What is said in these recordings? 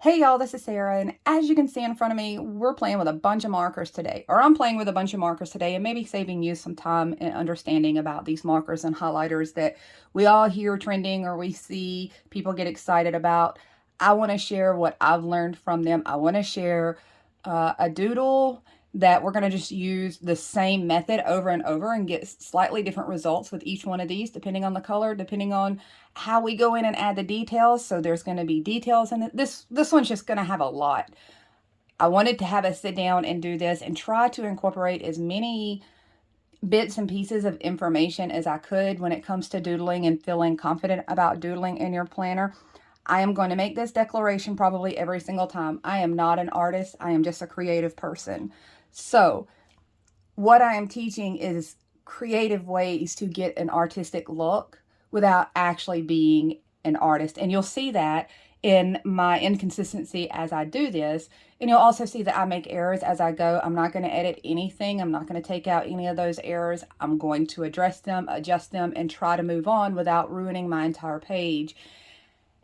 Hey y'all, this is Sarah, and as you can see in front of me, we're playing with a bunch of markers today, or I'm playing with a bunch of markers today, and maybe saving you some time and understanding about these markers and highlighters that we all hear trending or we see people get excited about. I want to share what I've learned from them. I want to share a doodle that we're going to just use the same method over and over and get slightly different results with each one of these, depending on the color, depending on how we go in and add the details. So there's going to be details in it. This one's just going to have a lot. I wanted to have us sit down and do this and try to incorporate as many bits and pieces of information as I could when it comes to doodling and feeling confident about doodling in your planner. I am going to make this declaration probably every single time. I am not an artist. I am just a creative person. So what I am teaching is creative ways to get an artistic look without actually being an artist. And you'll see that in my inconsistency as I do this. And you'll also see that I make errors as I go. I'm not going to edit anything. I'm not going to take out any of those errors. I'm going to address them, adjust them, and try to move on without ruining my entire page.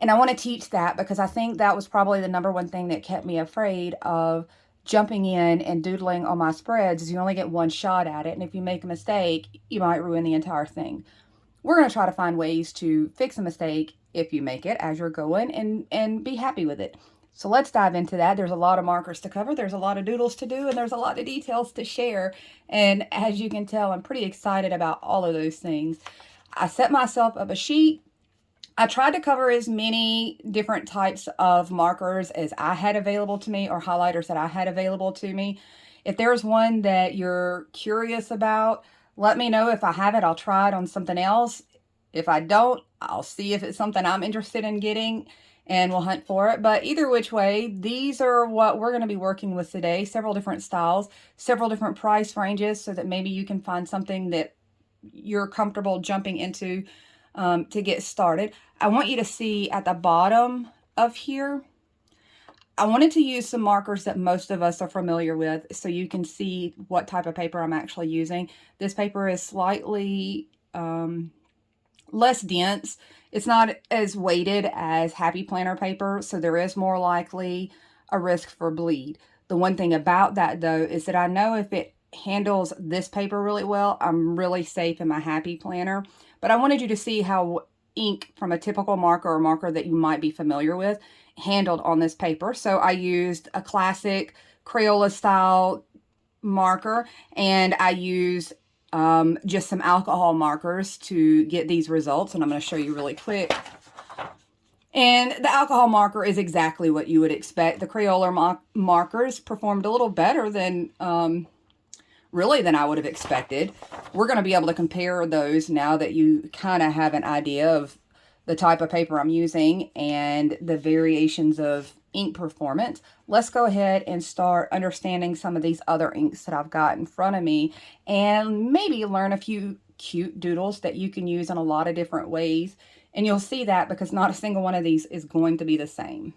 And I want to teach that because I think that was probably the number one thing that kept me afraid of jumping in and doodling on my spreads is you only get one shot at it. And if you make a mistake, you might ruin the entire thing. We're going to try to find ways to fix a mistake if you make it as you're going and be happy with it. So let's dive into that. There's a lot of markers to cover. There's a lot of doodles to do, and there's a lot of details to share. And as you can tell, I'm pretty excited about all of those things. I set myself up a sheet. I tried to cover as many different types of markers as I had available to me or highlighters that I had available to me. If there's one that you're curious about, let me know. If I have it, I'll try it on something else. If I don't, I'll see if it's something I'm interested in getting and we'll hunt for it. But either which way, these are what we're going to be working with today. Several different styles, several different price ranges so that maybe you can find something that you're comfortable jumping into to get started. I want you to see at the bottom of here, I wanted to use some markers that most of us are familiar with so you can see what type of paper I'm actually using. This paper is slightly less dense. It's not as weighted as Happy Planner paper, so there is more likely a risk for bleed. The one thing about that though is that I know if it handles this paper really well, I'm really safe in my Happy Planner. But I wanted you to see how ink from a typical marker or marker that you might be familiar with handled on this paper. So I used a classic Crayola style marker and I used just some alcohol markers to get these results, and I'm going to show you really quick. And the alcohol marker is exactly what you would expect. The Crayola markers performed a little better than really than I would have expected. We're going to be able to compare those now that you kind of have an idea of the type of paper I'm using and the variations of ink performance. Let's go ahead and start understanding some of these other inks that I've got in front of me and maybe learn a few cute doodles that you can use in a lot of different ways. And you'll see that because not a single one of these is going to be the same.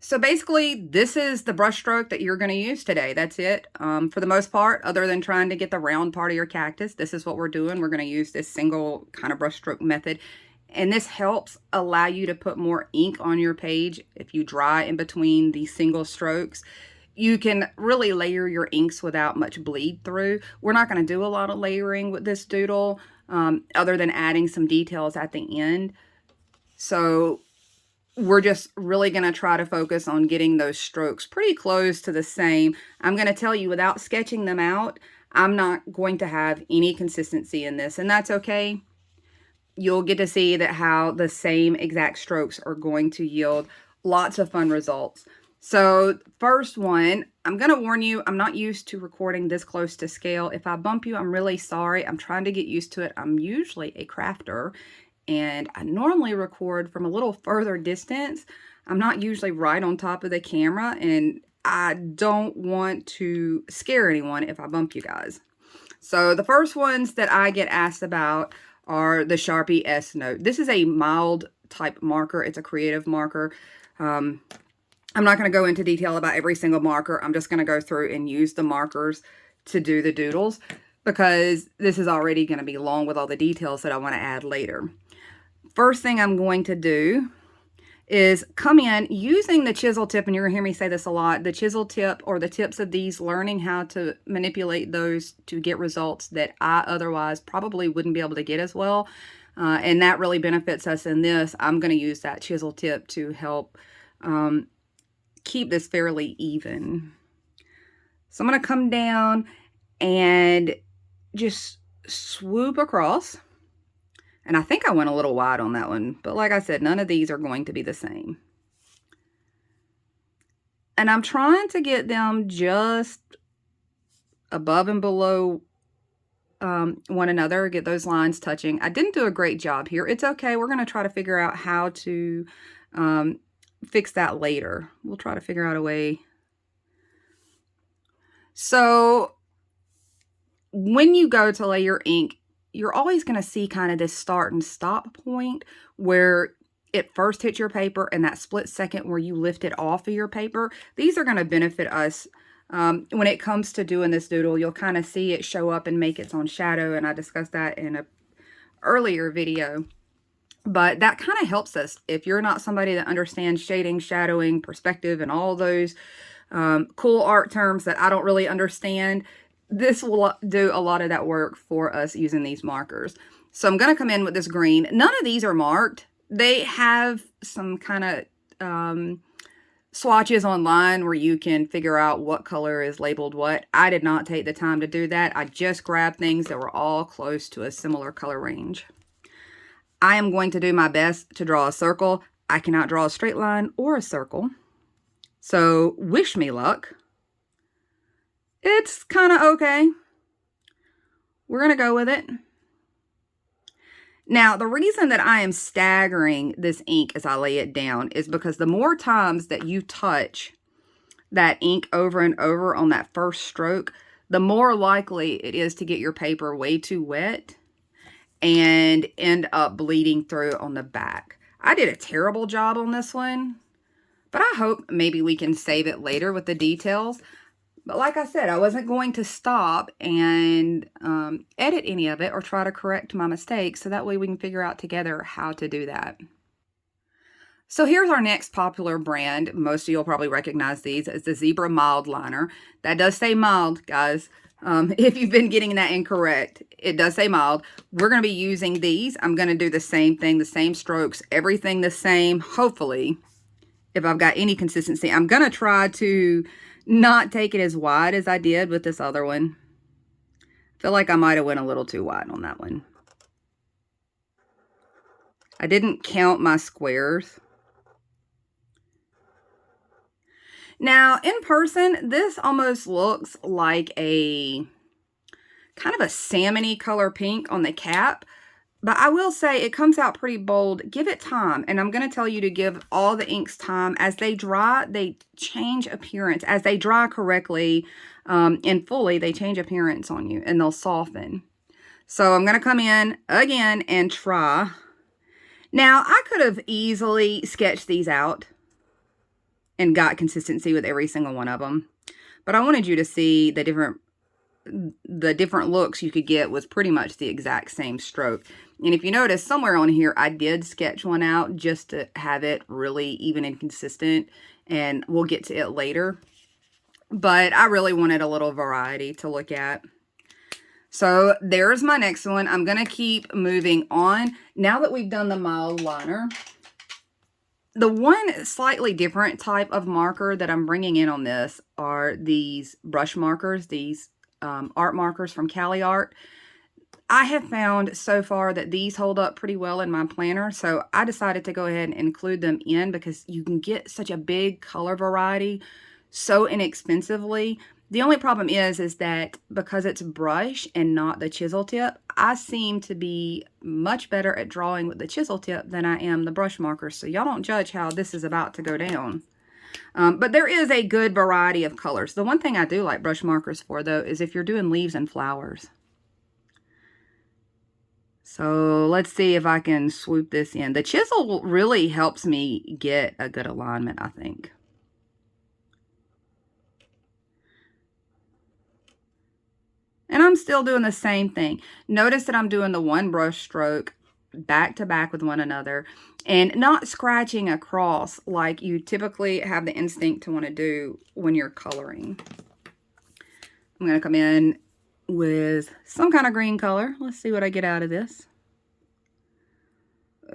So basically, this is the brush stroke that you're going to use today. That's it. For the most part, other than trying to get the round part of your cactus, this is what we're doing. We're going to use this single kind of brush stroke method. And this helps allow you to put more ink on your page. If you dry in between these single strokes, you can really layer your inks without much bleed through. We're not going to do a lot of layering with this doodle, other than adding some details at the end. So we're just really going to try to focus on getting those strokes pretty close to the same. I'm going to tell you, without sketching them out, I'm not going to have any consistency in this, and that's okay. You'll get to see that how the same exact strokes are going to yield lots of fun results. So first one, I'm going to warn you, I'm not used to recording this close to scale. If I bump you, I'm really sorry. I'm trying to get used to it. I'm usually a crafter, and I normally record from a little further distance. I'm not usually right on top of the camera, and I don't want to scare anyone if I bump you guys. So the first ones that I get asked about are the Sharpie S Note. This is a mild type marker. It's a creative marker. I'm not going to go into detail about every single marker. I'm just going to go through and use the markers to do the doodles because this is already going to be long with all the details that I want to add later. First thing I'm going to do is come in using the chisel tip, and you're gonna hear me say this a lot, the chisel tip or the tips of these, learning how to manipulate those to get results that I otherwise probably wouldn't be able to get as well. And that really benefits us in this. I'm gonna use that chisel tip to help keep this fairly even. So I'm gonna come down and just swoop across. And I think I went a little wide on that one, but like I said, none of these are going to be the same. And I'm trying to get them just above and below one another, get those lines touching. I didn't do a great job here. It's okay. We're going to try to figure out how to fix that later. We'll try to figure out a way. So when you go to lay your ink, you're always going to see kind of this start and stop point where it first hits your paper and that split second where you lift it off of your paper. These are going to benefit us when it comes to doing this doodle. You'll kind of see it show up and make its own shadow, and I discussed that in an earlier video. But that kind of helps us. If you're not somebody that understands shading, shadowing, perspective, and all those cool art terms that I don't really understand, this will do a lot of that work for us using these markers. So I'm going to come in with this green. None of these are marked. They have some kind of swatches online where you can figure out what color is labeled what. I did not take the time to do that. I just grabbed things that were all close to a similar color range. I am going to do my best to draw a circle. I cannot draw a straight line or a circle. So wish me luck. It's kind of okay. We're going to go with it. Now, the reason that I am staggering this ink as I lay it down is because the more times that you touch that ink over and over on that first stroke, the more likely it is to get your paper way too wet and end up bleeding through on the back. I did a terrible job on this one, but I hope maybe we can save it later with the details. But like I said, I wasn't going to stop and edit any of it or try to correct my mistakes, so that way we can figure out together how to do that. So here's our next popular brand. Most of you will probably recognize these as the Zebra Mild Liner. That does say mild, guys. If you've been getting that incorrect, it does say mild. We're going to be using these. I'm going to do the same thing, the same strokes, everything the same, hopefully, if I've got any consistency. I'm going to try to not take it as wide as I did with this other one. I feel like I might have went a little too wide on that one. I didn't count my squares. Now, in person, this almost looks like a kind of a salmon-y color pink on the cap. But I will say it comes out pretty bold. Give it time. And I'm going to tell you to give all the inks time. As they dry, they change appearance. As they dry correctly and fully, they change appearance on you and they'll soften. So I'm going to come in again and try. Now, I could have easily sketched these out and got consistency with every single one of them. But I wanted you to see the different looks you could get with pretty much the exact same stroke. And if you notice, somewhere on here, I did sketch one out just to have it really even and consistent, and we'll get to it later. But I really wanted a little variety to look at. So there's my next one. I'm going to keep moving on. Now that we've done the mild liner, the one slightly different type of marker that I'm bringing in on this are these brush markers, these art markers from Cali Art. I have found so far that these hold up pretty well in my planner, so I decided to go ahead and include them in because you can get such a big color variety so inexpensively. The only problem is that because it's brush and not the chisel tip, I seem to be much better at drawing with the chisel tip than I am the brush markers, so y'all don't judge how this is about to go down. But there is a good variety of colors. The one thing I do like brush markers for, though, is if you're doing leaves and flowers. So let's see if I can swoop this in. The chisel really helps me get a good alignment, I think. And I'm still doing the same thing. Notice that I'm doing the one brush stroke back to back with one another and not scratching across like you typically have the instinct to want to do when you're coloring. I'm going to come in with some kind of green color. Let's see what I get out of this.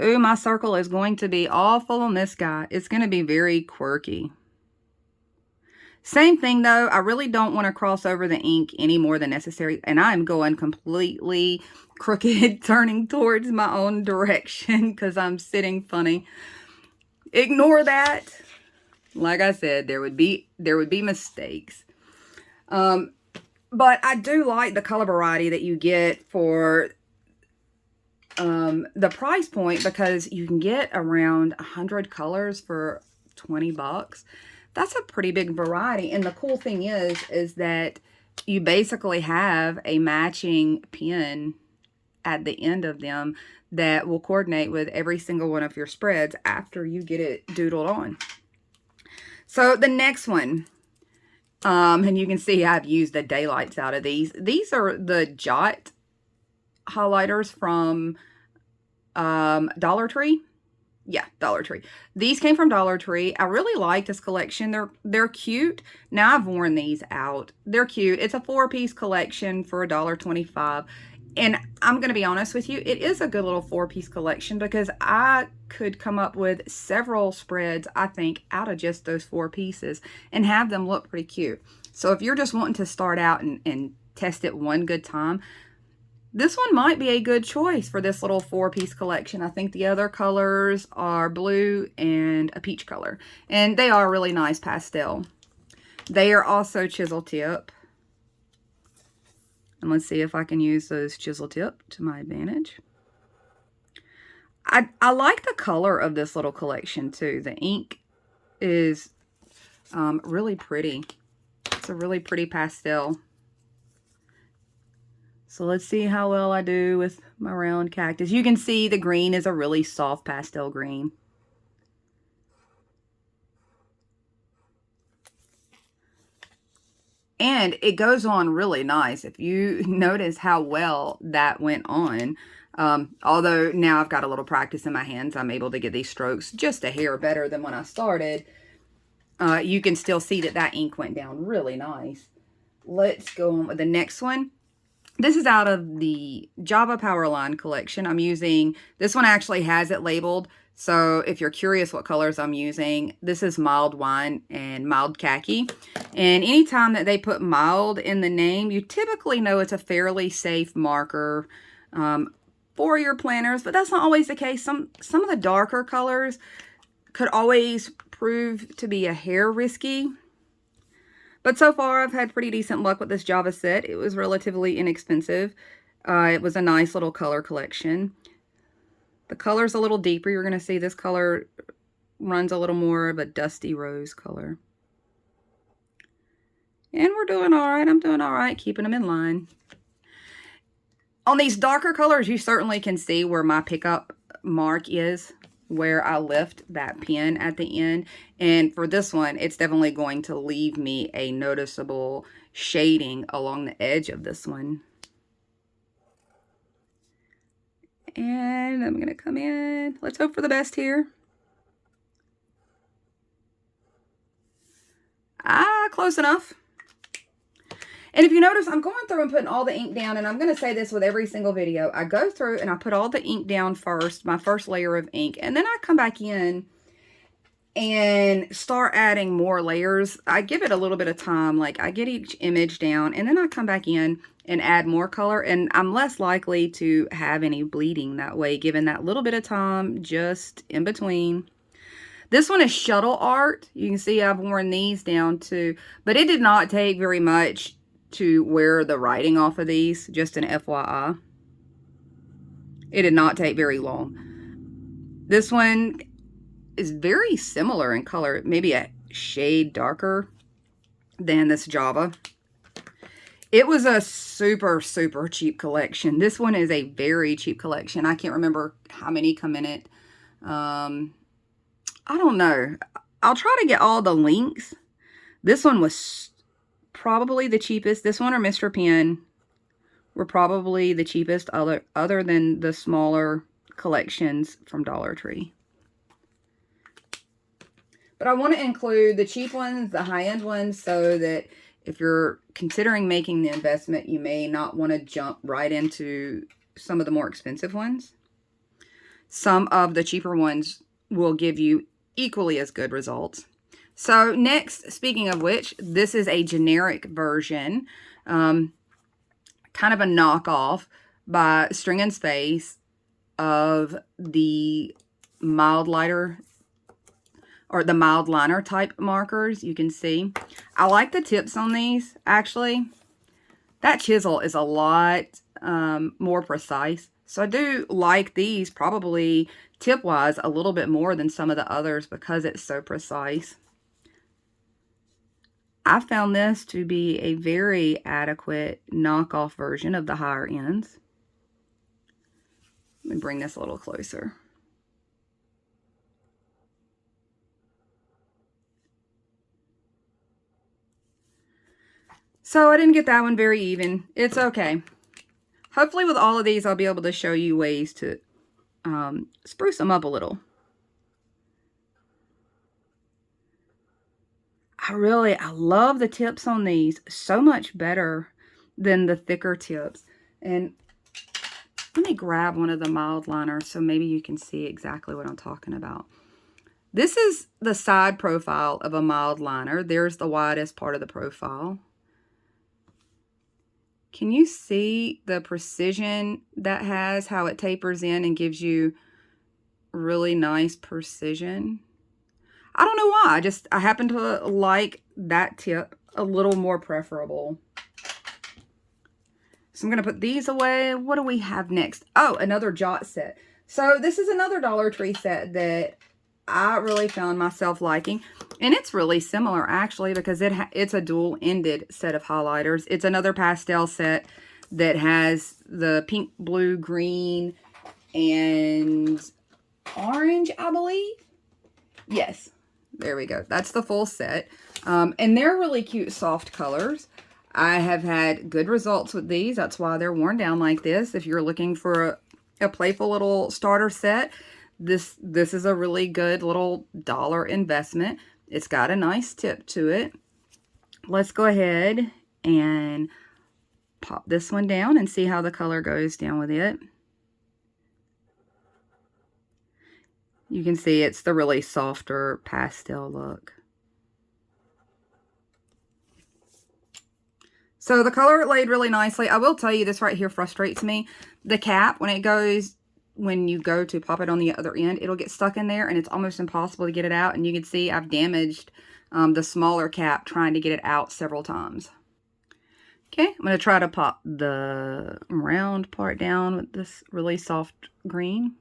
Ooh, my circle is going to be all full on this guy. It's going to be very quirky. Same thing though, I really don't want to cross over the ink any more than necessary, and I'm going completely crooked, turning towards my own direction because I'm sitting funny. Ignore that. Like I said, there would be mistakes. But I do like the color variety that you get for the price point, because you can get around 100 colors for 20 bucks. That's a pretty big variety. And the cool thing is that you basically have a matching pen at the end of them that will coordinate with every single one of your spreads after you get it doodled on. So the next one, and you can see I've used the daylights out of these. These are the Jot highlighters from Dollar Tree. Yeah, Dollar Tree. These came from Dollar Tree. I really like this collection. They're cute. Now I've worn these out. They're cute. It's a 4-piece collection for $1.25. And I'm going to be honest with you, it is a good little 4-piece collection because I could come up with several spreads, I think, out of just those 4 pieces and have them look pretty cute. So if you're just wanting to start out and test it one good time, this one might be a good choice for this little 4-piece collection. I think the other colors are blue and a peach color. And they are really nice pastel. They are also chisel tip. And let's see if I can use those chisel tip to my advantage. I like the color of this little collection too. The ink is really pretty. It's a really pretty pastel. So let's see how well I do with my round cactus. You can see the green is a really soft pastel green. And it goes on really nice. If you notice how well that went on, although now I've got a little practice in my hands, I'm able to get these strokes just a hair better than when I started. You can still see that ink went down really nice. Let's go on with the next one. This is out of the Java Powerline collection. I'm using, this one actually has it labeled. So if you're curious what colors I'm using, this is mild wine and mild khaki. And anytime that they put mild in the name, you typically know it's a fairly safe marker for your planners, but that's not always the case. Some of the darker colors could always prove to be a hair risky. But so far, I've had pretty decent luck with this Java set. It was relatively inexpensive. It was a nice little color collection. The color's a little deeper. You're going to see this color runs a little more of a dusty rose color. And we're doing all right. I'm doing all right, keeping them in line. On these darker colors, you certainly can see where my pickup mark is, where I lift that pen at the end. And for this one, it's definitely going to leave me a noticeable shading along the edge of this one. And I'm going to come in. Let's hope for the best here. Close enough. And if you notice, I'm going through and putting all the ink down, and I'm going to say this with every single video. I go through and I put all the ink down first, my first layer of ink, and then I come back in and start adding more layers. I give it a little bit of time, like I get each image down, and then I come back in and add more color, and I'm less likely to have any bleeding that way, given that little bit of time just in between. This one is shuttle art. You can see I've worn these down too, but it did not take very much to wear the writing off of these, just an FYI. It did not take very long. This one is very similar in color, maybe a shade darker than this Java. It was a super, super cheap collection. This one is a very cheap collection. I can't remember how many come in it. I don't know. I'll try to get all the links. This one was probably the cheapest. This one or Mr. Pen were probably the cheapest other than the smaller collections from Dollar Tree. But I want to include the cheap ones, the high-end ones, so that if you're considering making the investment, you may not want to jump right into some of the more expensive ones. Some of the cheaper ones will give you equally as good results. So next, speaking of which, this is a generic version, kind of a knockoff by String and Space of the mild lighter or the mild liner type markers. You can see I like the tips on these. Actually, that chisel is a lot more precise, so I do like these probably tip wise a little bit more than some of the others because it's so precise. I found this to be a very adequate knockoff version of the higher ends. Let me bring this a little closer. So I didn't get that one very even. It's okay. Hopefully with all of these, I'll be able to show you ways to spruce them up a little. I love the tips on these so much better than the thicker tips. And let me grab one of the mild liners so maybe you can see exactly what I'm talking about. This is the side profile of a mild liner. There's the widest part of the profile. Can you see the precision that has, how it tapers in and gives you really nice precision? I don't know why. I happen to like that tip a little more preferable. So I'm going to put these away. What do we have next? Oh, another Jot set. So this is another Dollar Tree set that I really found myself liking. And it's really similar, actually, because it's a dual-ended set of highlighters. It's another pastel set that has the pink, blue, green, and orange, I believe. Yes, there we go. That's the full set. And they're really cute, soft colors. I have had good results with these. That's why they're worn down like this. If you're looking for a playful little starter set, this is a really good little dollar investment. It's got a nice tip to it. Let's go ahead and pop this one down and see how the color goes down with it. You can see it's the really softer pastel look. So the color laid really nicely. I will tell you, this right here frustrates me. The cap, when you go to pop it on the other end, it'll get stuck in there and it's almost impossible to get it out. And you can see I've damaged the smaller cap trying to get it out several times. Okay, I'm going to try to pop the round part down with this really soft green.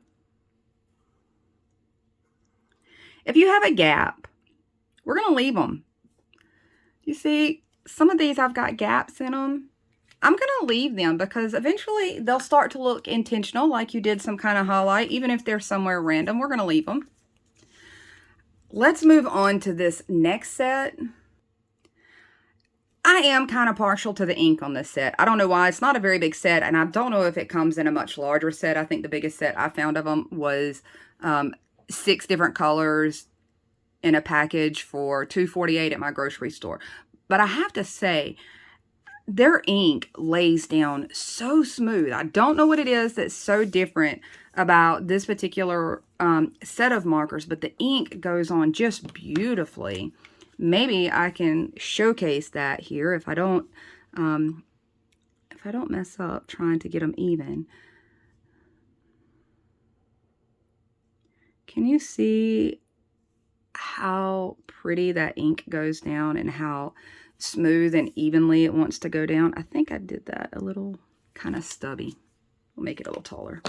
If you have a gap, we're going to leave them. You see, some of these I've got gaps in them. I'm going to leave them because eventually they'll start to look intentional, like you did some kind of highlight. Even if they're somewhere random, we're going to leave them. Let's move on to this next set. I am kind of partial to the ink on this set. I don't know why. It's not a very big set, and I don't know if it comes in a much larger set. I think the biggest set I found of them was 6 different colors in a package for $2.48 at my grocery store. But I have to say, their ink lays down so smooth. I don't know what it is that's so different about this particular set of markers, but the ink goes on just beautifully. Maybe I can showcase that here if I don't mess up trying to get them even. Can you see how pretty that ink goes down and how smooth and evenly it wants to go down? I think I did that a little kind of stubby. We'll make it a little taller.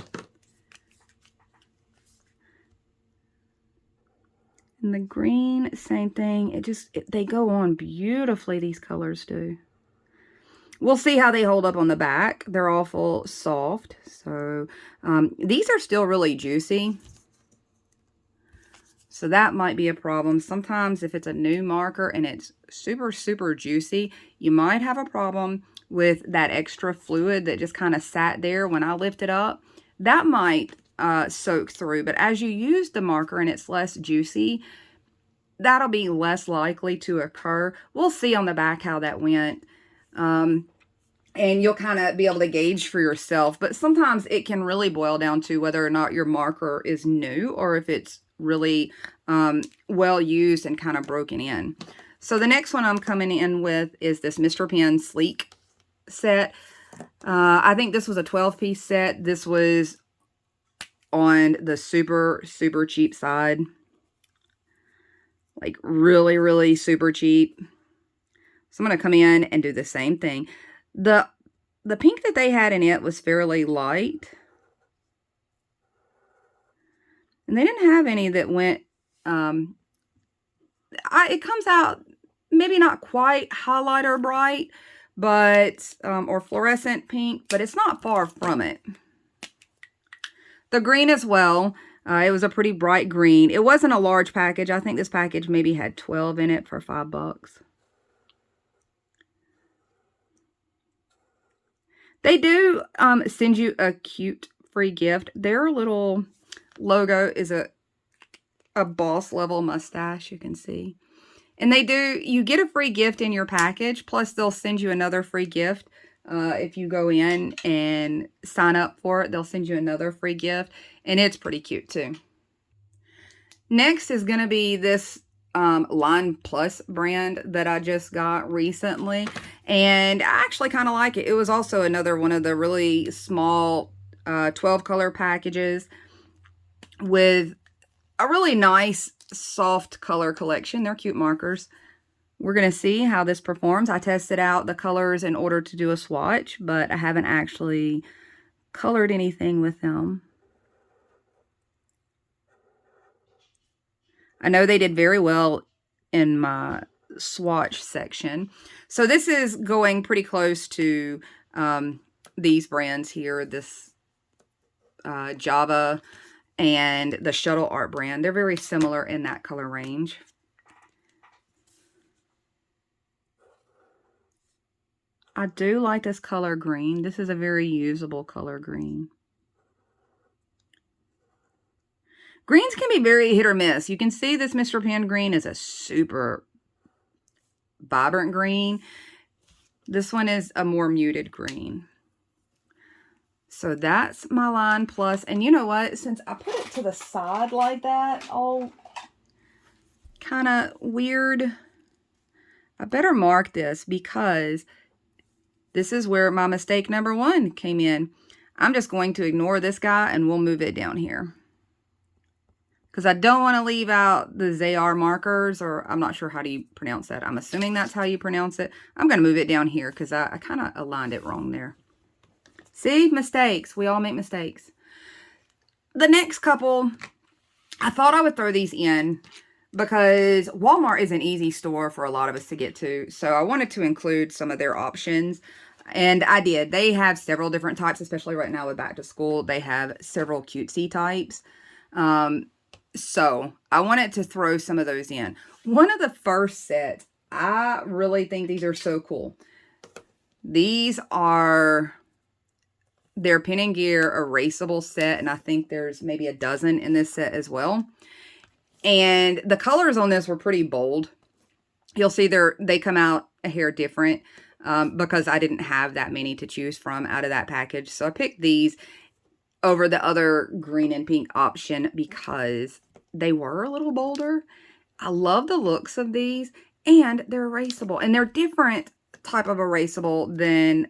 And the green, same thing. They go on beautifully, these colors do. We'll see how they hold up on the back. They're awful soft. So these are still really juicy. So that might be a problem. Sometimes if it's a new marker and it's super, super juicy, you might have a problem with that extra fluid that just kind of sat there when I lift it up. That might soak through. But as you use the marker and it's less juicy, that'll be less likely to occur. We'll see on the back how that went. And you'll kind of be able to gauge for yourself. But sometimes it can really boil down to whether or not your marker is new or if it's really well used and kind of broken in. So the next one I'm coming in with is this Mr. Pen Sleek set. I think this was a 12-piece set. This was on the super, super cheap side. Like really, really super cheap. So I'm going to come in and do the same thing. The pink that they had in it was fairly light. And they didn't have any that went, it comes out maybe not quite highlighter bright, but, or fluorescent pink, but it's not far from it. The green as well, it was a pretty bright green. It wasn't a large package. I think this package maybe had 12 in it for $5. They do send you a cute free gift. Their little logo is a boss level mustache, you can see. And you get a free gift in your package, plus they'll send you another free gift. If you go in and sign up for it, they'll send you another free gift. And it's pretty cute too. Next is going to be this Line Plus brand that I just got recently, and I actually kind of like it. It was also another one of the really small 12 color packages with a really nice soft color collection. They're cute markers. We're going to see how this performs. I tested out the colors in order to do a swatch, but I haven't actually colored anything with them. I know they did very well in my swatch section. So this is going pretty close to these brands here, this Java and the Shuttle Art brand. They're very similar in that color range. I do like this color green. This is a very usable color green. Greens can be very hit or miss. You can see this Mr. Pen green is a super vibrant green. This one is a more muted green. So that's my Line Plus. And you know what? Since I put it to the side like that, all kind of weird, I better mark this because this is where my mistake number one came in. I'm just going to ignore this guy and we'll move it down here. Because I don't want to leave out the ZR markers, or I'm not sure how do you pronounce that. I'm assuming that's how you pronounce it. I'm going to move it down here because I kind of aligned it wrong there. See? Mistakes. We all make mistakes. The next couple, I thought I would throw these in because Walmart is an easy store for a lot of us to get to. So I wanted to include some of their options. And I did. They have several different types, especially right now with back to school. They have several cutesy types. So I wanted to throw some of those in. One of the first sets, I really think these are so cool. These are their Pen and Gear erasable set, and I think there's maybe a dozen in this set as well. And the colors on this were pretty bold. You'll see they come out a hair different because I didn't have that many to choose from out of that package. So I picked these over the other green and pink option because they were a little bolder. I love the looks of these, and they're erasable, and they're different type of erasable than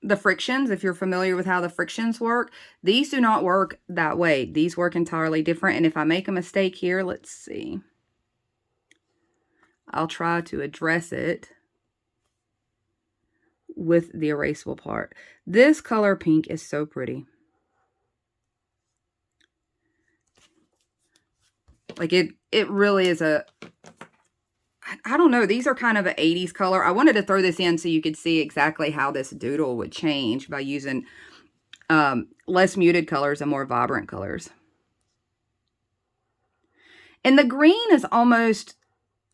the frictions. If you're familiar with how the frictions work, these do not work that way. These work entirely different, and if I make a mistake here, let's see. I'll try to address it with the erasable part. This color pink is so pretty. Like it really is I don't know. These are kind of an 80s color. I wanted to throw this in so you could see exactly how this doodle would change by using less muted colors and more vibrant colors. And the green is almost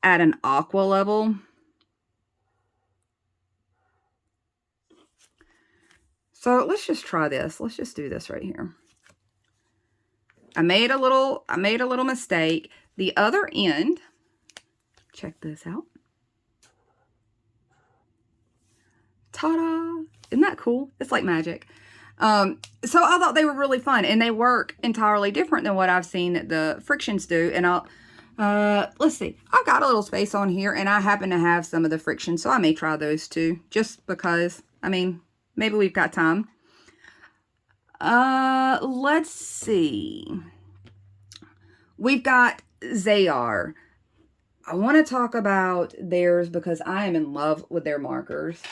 at an aqua level. So let's just try this. Let's just do this right here. I made a little mistake. The other end, check this out. Ta-da! Isn't that cool? It's like magic. So I thought they were really fun, and they work entirely different than what I've seen the frictions do. And let's see. I've got a little space on here, and I happen to have some of the frictions, so I may try those too, just because, I mean, maybe we've got time. Let's see. We've got Zayar. I want to talk about theirs because I am in love with their markers.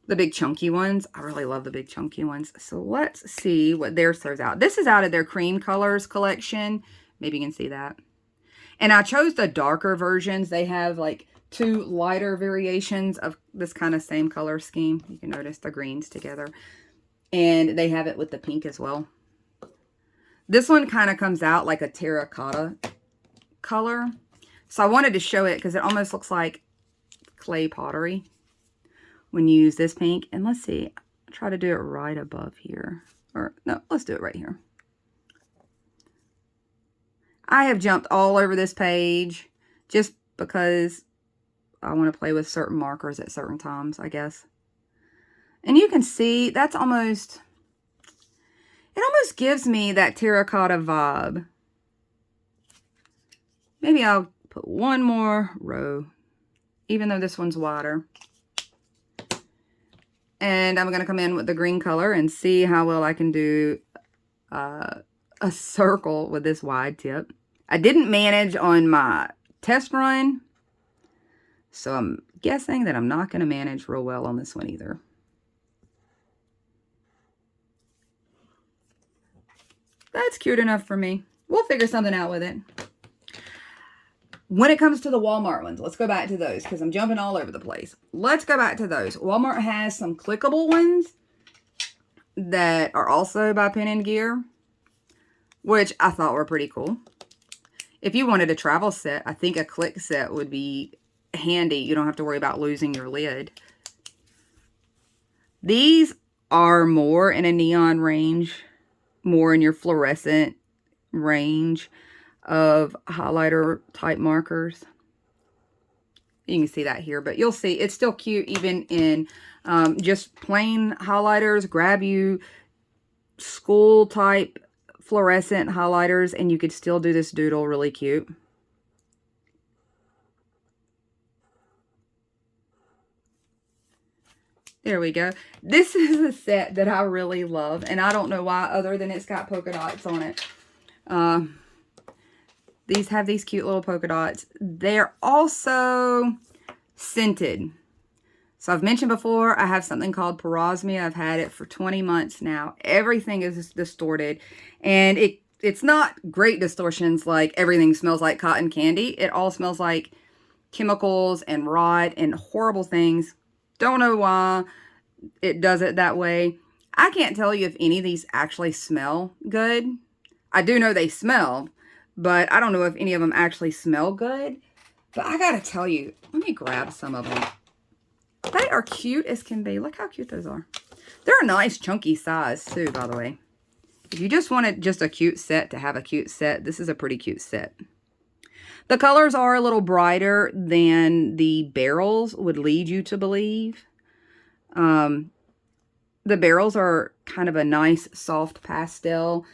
The big chunky ones. I really love the big chunky ones. So let's see what theirs throws out. This is out of their cream colors collection. Maybe you can see that. And I chose the darker versions. They have like 2 lighter variations of this kind of same color scheme. You can notice the greens together. And they have it with the pink as well. This one kind of comes out like a terracotta color. So I wanted to show it because it almost looks like clay pottery when you use this pink. And let's see, I'll try to do it right above here. Or no, let's do it right here. I have jumped all over this page just because I want to play with certain markers at certain times, I guess. And you can see that's almost, it almost gives me that terracotta vibe. Maybe I'll put one more row, even though this one's wider. And I'm going to come in with the green color and see how well I can do a circle with this wide tip. I didn't manage on my test run, so I'm guessing that I'm not going to manage real well on this one either. That's cute enough for me. We'll figure something out with it. When it comes to the Walmart ones, let's go back to those because I'm jumping all over the place. Let's go back to those. Walmart has some clickable ones that are also by Pen and Gear, which I thought were pretty cool. If you wanted a travel set, I think a click set would be handy. You don't have to worry about losing your lid. These are more in a neon range, more in your fluorescent range of highlighter type markers. You can see that here, but you'll see it's still cute even in just plain highlighters. Grab you school type fluorescent highlighters and you could still do this doodle really cute. There we go. This is a set that I really love, and I don't know why other than it's got polka dots on it. These have these cute little polka dots. They're also scented. So I've mentioned before, I have something called parosmia. I've had it for 20 months now. Everything is distorted, and it's not great distortions like everything smells like cotton candy. It all smells like chemicals and rot and horrible things. Don't know why it does it that way. I can't tell you if any of these actually smell good. I do know they smell, but I don't know if any of them actually smell good. But I gotta tell you, let me grab some of them. They are cute as can be. Look how cute those are. They're a nice chunky size too, by the way. If you just wanted just a cute set to have a cute set, this is a pretty cute set. The colors are a little brighter than the barrels would lead you to believe. The barrels are kind of a nice soft pastel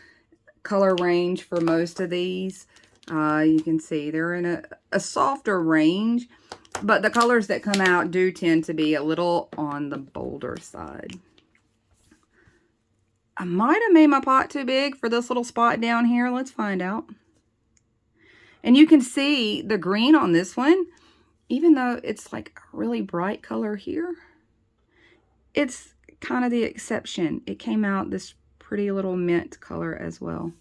color range for most of these. You can see they're in a softer range, but the colors that come out do tend to be a little on the bolder side. I might have made my pot too big for this little spot down here. Let's find out. And you can see the green on this one, even though it's like a really bright color here, it's kind of the exception. It came out this pretty little mint color as well.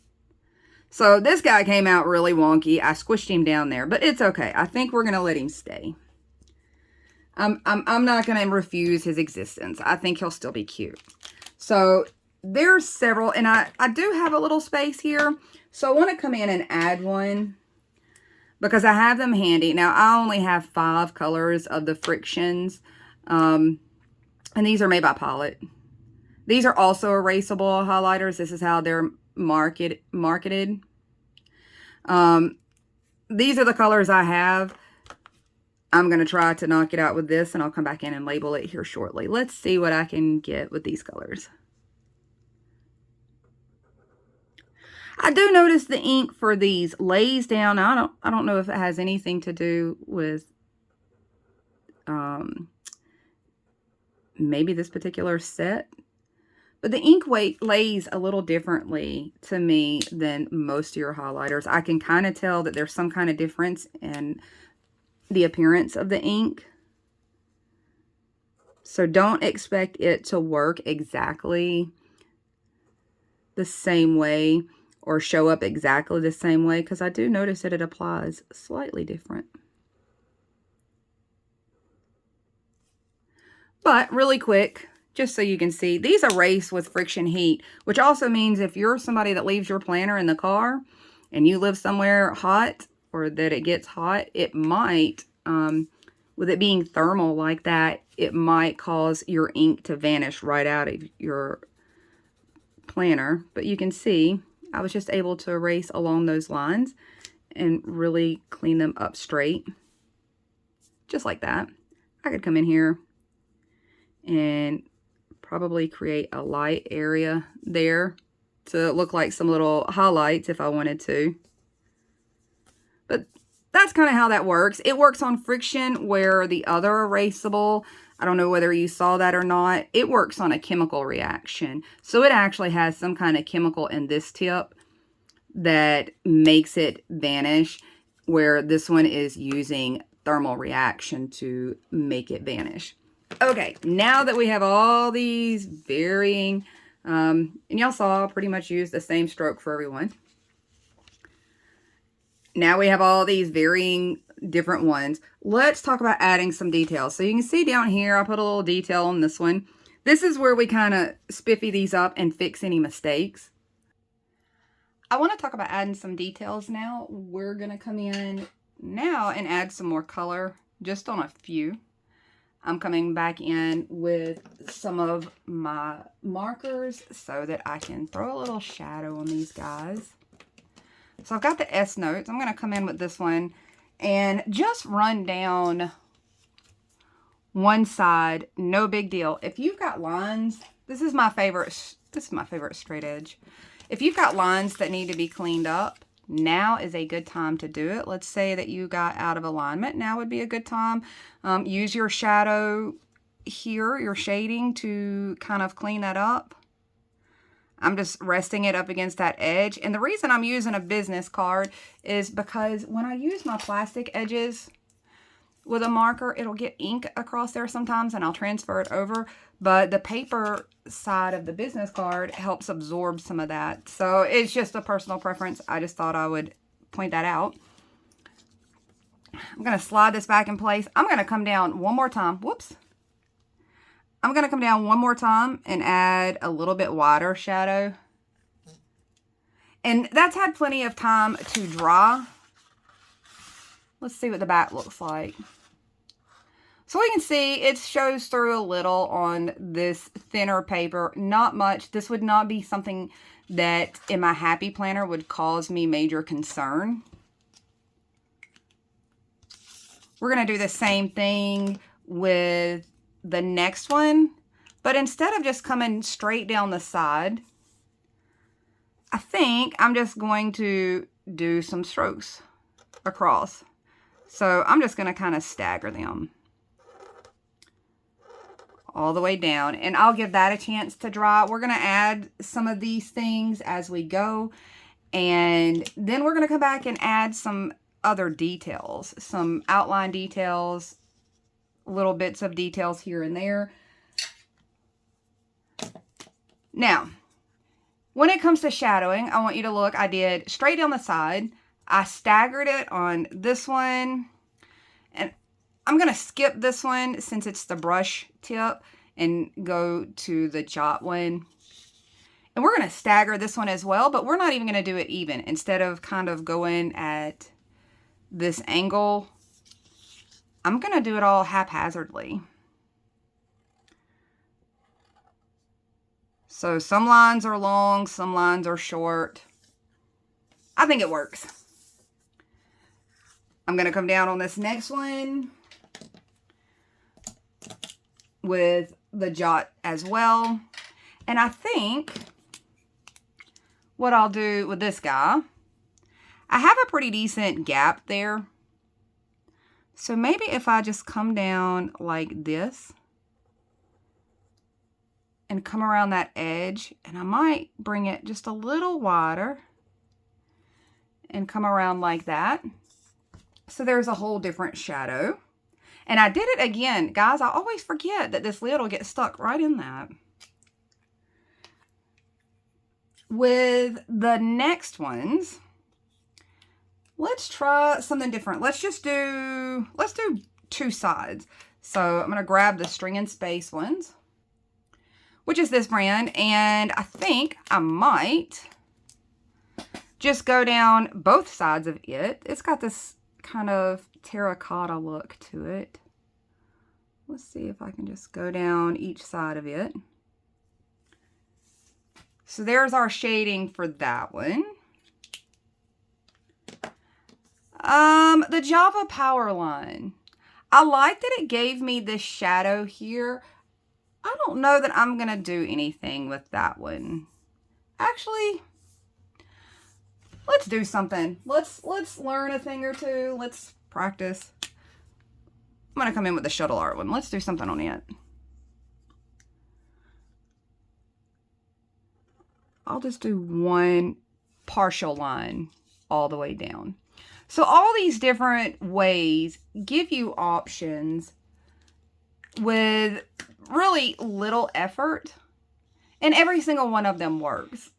So this guy came out really wonky. I squished him down there, but it's okay. I think we're going to let him stay. I'm not going to refuse his existence. I think he'll still be cute. So there's several, and I do have a little space here. So I want to come in and add one, because I have them handy. Now, I only have 5 colors of the frictions. And these are made by Pilot. These are also erasable highlighters. This is how they're marketed. These are the colors I have. I'm going to try to knock it out with this, and I'll come back in and label it here shortly. Let's see what I can get with these colors. I do notice the ink for these lays down. I don't know if it has anything to do with maybe this particular set, but the ink weight lays a little differently to me than most of your highlighters. I can kind of tell that there's some kind of difference in the appearance of the ink. So don't expect it to work exactly the same way or show up exactly the same way, because I do notice that it applies slightly different. But really quick, just so you can see, these erase with friction heat, which also means if you're somebody that leaves your planner in the car and you live somewhere hot, or that it gets hot, it might, with it being thermal like that, it might cause your ink to vanish right out of your planner. But you can see I was just able to erase along those lines and really clean them up straight, just like that. I could come in here and probably create a light area there to look like some little highlights if I wanted to. But that's kind of how that works. It works on friction, where the other erasable, I don't know whether you saw that or not, it works on a chemical reaction. So it actually has some kind of chemical in this tip that makes it vanish, where this one is using thermal reaction to make it vanish. Okay, now that we have all these varying, and y'all saw I pretty much used the same stroke for everyone. Now we have all these varying different ones. Let's talk about adding some details. So you can see down here, I put a little detail on this one. This is where we kind of spiffy these up and fix any mistakes. I want to talk about adding some details now. We're going to come in now and add some more color, just on a few. I'm coming back in with some of my markers so that I can throw a little shadow on these guys. So I've got the S notes. I'm going to come in with this one and just run down one side. No big deal. If you've got lines, this is my favorite straight edge. If you've got lines that need to be cleaned up, now is a good time to do it. Let's say that you got out of alignment. Now would be a good time. Use your shadow here, your shading, to kind of clean that up. I'm just resting it up against that edge. And the reason I'm using a business card is because when I use my plastic edges with a marker, it'll get ink across there sometimes and I'll transfer it over. But the paper side of the business card helps absorb some of that. So it's just a personal preference. I just thought I would point that out. I'm going to slide this back in place. I'm going to come down one more time. Whoops. I'm going to come down one more time and add a little bit wider shadow. And that's had plenty of time to dry. Let's see what the back looks like. So we can see it shows through a little on this thinner paper. Not much. This would not be something that in my happy planner would cause me major concern. We're going to do the same thing with the next one, but instead of just coming straight down the side, I think I'm just going to do some strokes across. So I'm just going to kind of stagger them all the way down, and I'll give that a chance to dry. We're going to add some of these things as we go, and then we're going to come back and add some other details, some outline details, little bits of details here and there. Now, when it comes to shadowing, I want you to look, I did straight down the side. I staggered it on this one, and I'm going to skip this one since it's the brush tip and go to the Jot one. And we're going to stagger this one as well, but we're not even going to do it even. Instead of kind of going at this angle, I'm going to do it all haphazardly. So some lines are long, some lines are short. I think it works. I'm going to come down on this next one with the Jot as well. And I think what I'll do with this guy, I have a pretty decent gap there. So maybe if I just come down like this and come around that edge, and I might bring it just a little wider and come around like that. So there's a whole different shadow. And I did it again. Guys, I always forget that this lid will get stuck right in that. With the next ones, let's try something different. Let's do 2 sides. So I'm going to grab the String and Space ones, which is this brand. And I think I might just go down both sides of it. It's got this kind of terracotta look to it. Let's see if I can just go down each side of it. So there's our shading for that one. The Java Power Line. I like that it gave me this shadow here. I don't know that I'm going to do anything with that one. Actually, let's do something. Let's learn a thing or two. Let's practice. I'm going to come in with the shuttle art one. Let's do something on it. I'll just do one partial line all the way down. So all these different ways give you options with really little effort, and every single one of them works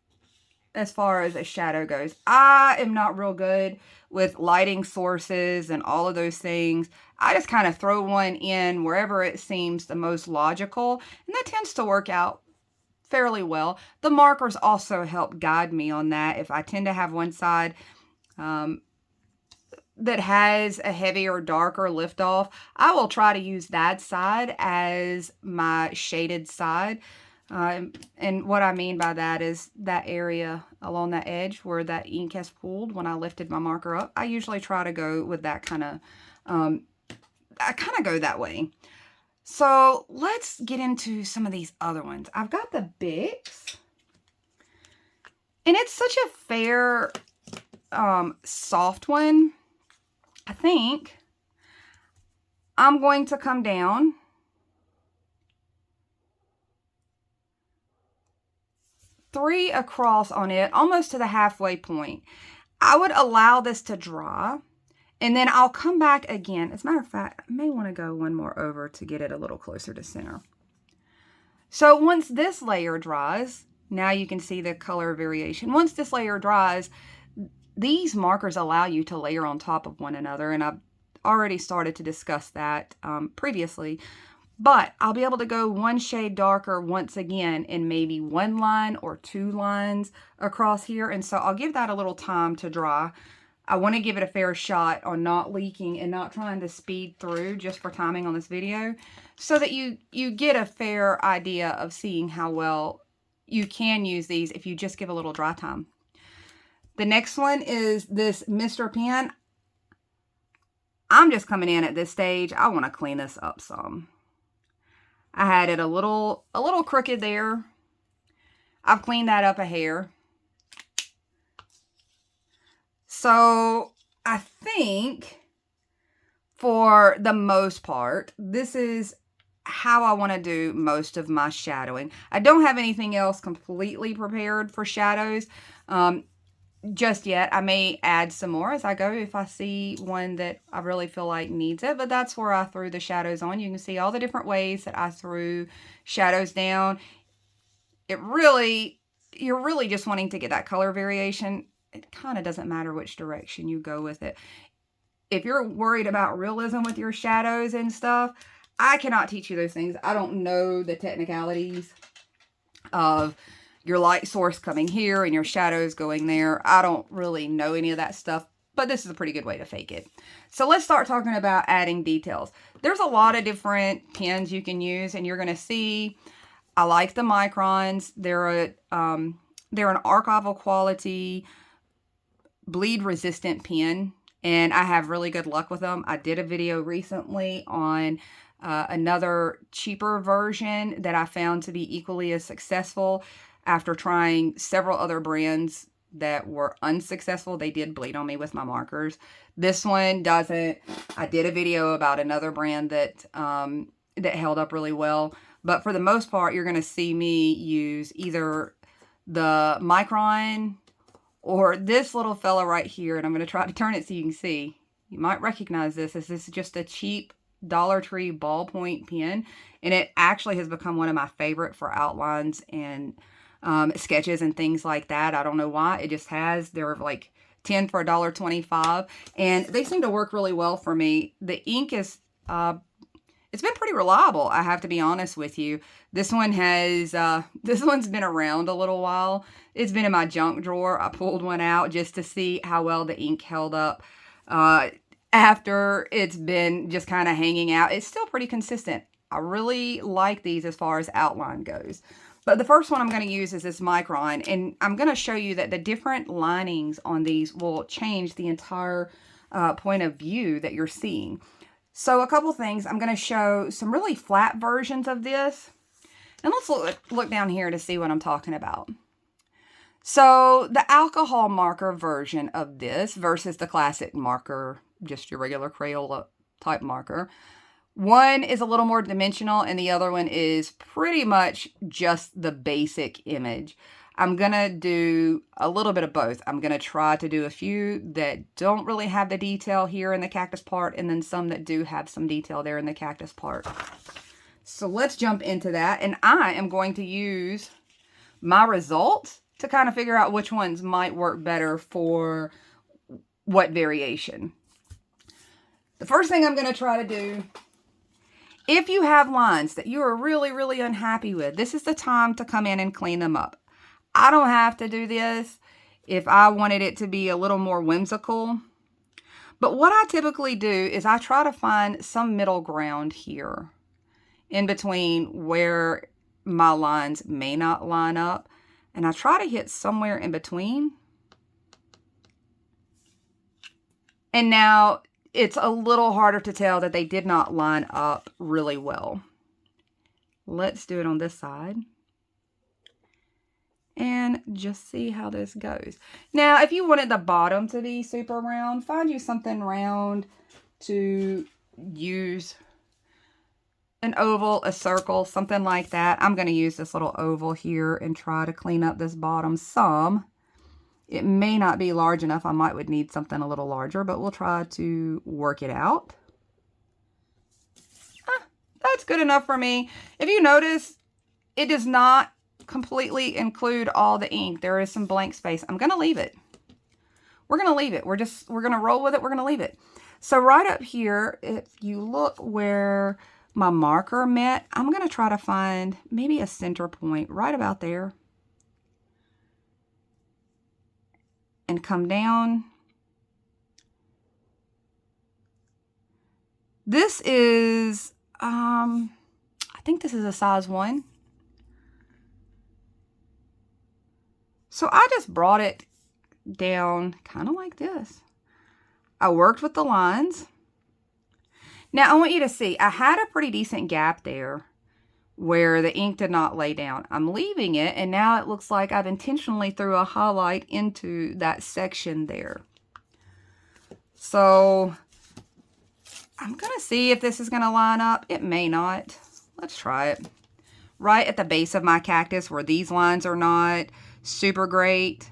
as far as a shadow goes. I am not real good with lighting sources and all of those things. I just kind of throw one in wherever it seems the most logical, and that tends to work out fairly well. The markers also help guide me on that. If I tend to have one side that has a heavier or darker lift off, I will try to use that side as my shaded side. And what I mean by that is that area along that edge where that ink has pooled when I lifted my marker up. I usually try to go with that kind of, I kind of go that way. So let's get into some of these other ones. I've got the Bix, and it's such a fair, soft one. I think I'm going to come down three across on it, almost to the halfway point. I would allow this to dry, and then I'll come back again. As a matter of fact, I may want to go one more over to get it a little closer to center. So once this layer dries, now you can see the color variation. Once this layer dries, these markers allow you to layer on top of one another, and I've already started to discuss that previously. But I'll be able to go one shade darker once again in maybe one line or 2 lines across here. And so I'll give that a little time to dry. I want to give it a fair shot on not leaking and not trying to speed through just for timing on this video, so that you get a fair idea of seeing how well you can use these if you just give a little dry time. The next one is this Mr. Pen. I'm just coming in at this stage. I want to clean this up some. I had it a little crooked there. I've cleaned that up a hair. So I think for the most part, this is how I want to do most of my shadowing. I don't have anything else completely prepared for shadows just yet. I may add some more as I go if I see one that I really feel like needs it, but that's where I threw the shadows on. You can see all the different ways that I threw shadows down. You're really just wanting to get that color variation. It kind of doesn't matter which direction you go with it. If you're worried about realism with your shadows and stuff, I cannot teach you those things. I don't know the technicalities of your light source coming here and your shadows going there. I don't really know any of that stuff, but this is a pretty good way to fake it. So let's start talking about adding details. There's a lot of different pens you can use, and you're going to see I like the microns. They're an archival quality, bleed resistant pen, and I have really good luck with them. I did a video recently on another cheaper version that I found to be equally as successful after trying several other brands that were unsuccessful. They did bleed on me with my markers. This one doesn't. I did a video about another brand that that held up really well, but for the most part, you're going to see me use either the micron or this little fella right here, and I'm going to try to turn it so you can see. You might recognize this as this is just a cheap Dollar Tree ballpoint pen, and it actually has become one of my favorite for outlines and sketches and things like that. I don't know why, it just has. They're like 10 for $1.25, and they seem to work really well for me. The ink is it's been pretty reliable, I have to be honest with you. This one has this one's been around a little while. It's been in my junk drawer. I pulled one out just to see how well the ink held up after it's been just kind of hanging out. It's still pretty consistent. I really like these as far as outline goes. But the first one I'm going to use is this micron, and I'm going to show you that the different linings on these will change the entire point of view that you're seeing. So a couple things. I'm going to show some really flat versions of this. And let's look down here to see what I'm talking about. So the alcohol marker version of this versus the classic marker, just your regular Crayola type marker. One is a little more dimensional and the other one is pretty much just the basic image. I'm going to do a little bit of both. I'm going to try to do a few that don't really have the detail here in the cactus part, and then some that do have some detail there in the cactus part. So let's jump into that, and I am going to use my results to kind of figure out which ones might work better for what variation. The first thing I'm going to try to do, if you have lines that you are really, really unhappy with, this is the time to come in and clean them up. I don't have to do this if I wanted it to be a little more whimsical. But what I typically do is I try to find some middle ground here in between where my lines may not line up. And I try to hit somewhere in between. And now it's a little harder to tell that they did not line up really well. Let's do it on this side. And just see how this goes. Now, if you wanted the bottom to be super round, find you something round to use. An oval, a circle, something like that. I'm going to use this little oval here and try to clean up this bottom some. It may not be large enough. I would need something a little larger, but we'll try to work it out. That's good enough for me. If you notice, it does not completely include all the ink. There is some blank space. I'm going to leave it. We're going to leave it. We're going to roll with it. We're going to leave it. So right up here, if you look where my marker met, I'm going to try to find maybe a center point right about there. And come down. This is, I think this is a size 1. So I just brought it down kind of like this. I worked with the lines. Now I want you to see, I had a pretty decent gap there where the ink did not lay down. I'm leaving it, and now it looks like I've intentionally threw a highlight into that section there. So I'm going to see if this is going to line up. It may not. Let's try it. Right at the base of my cactus where these lines are not super great.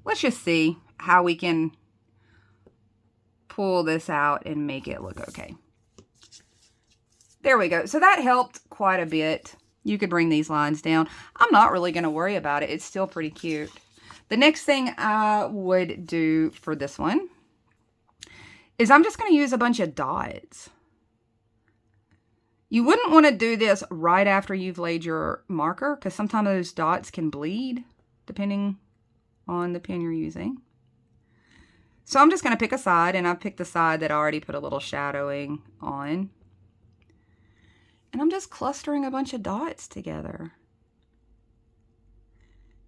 Let's just see how we can pull this out and make it look okay. There we go. So that helped quite a bit. You could bring these lines down. I'm not really going to worry about it. It's still pretty cute. The next thing I would do for this one is I'm just going to use a bunch of dots. You wouldn't want to do this right after you've laid your marker because sometimes those dots can bleed depending on the pen you're using. So I'm just going to pick a side, and I picked the side that I already put a little shadowing on. And I'm just clustering a bunch of dots together.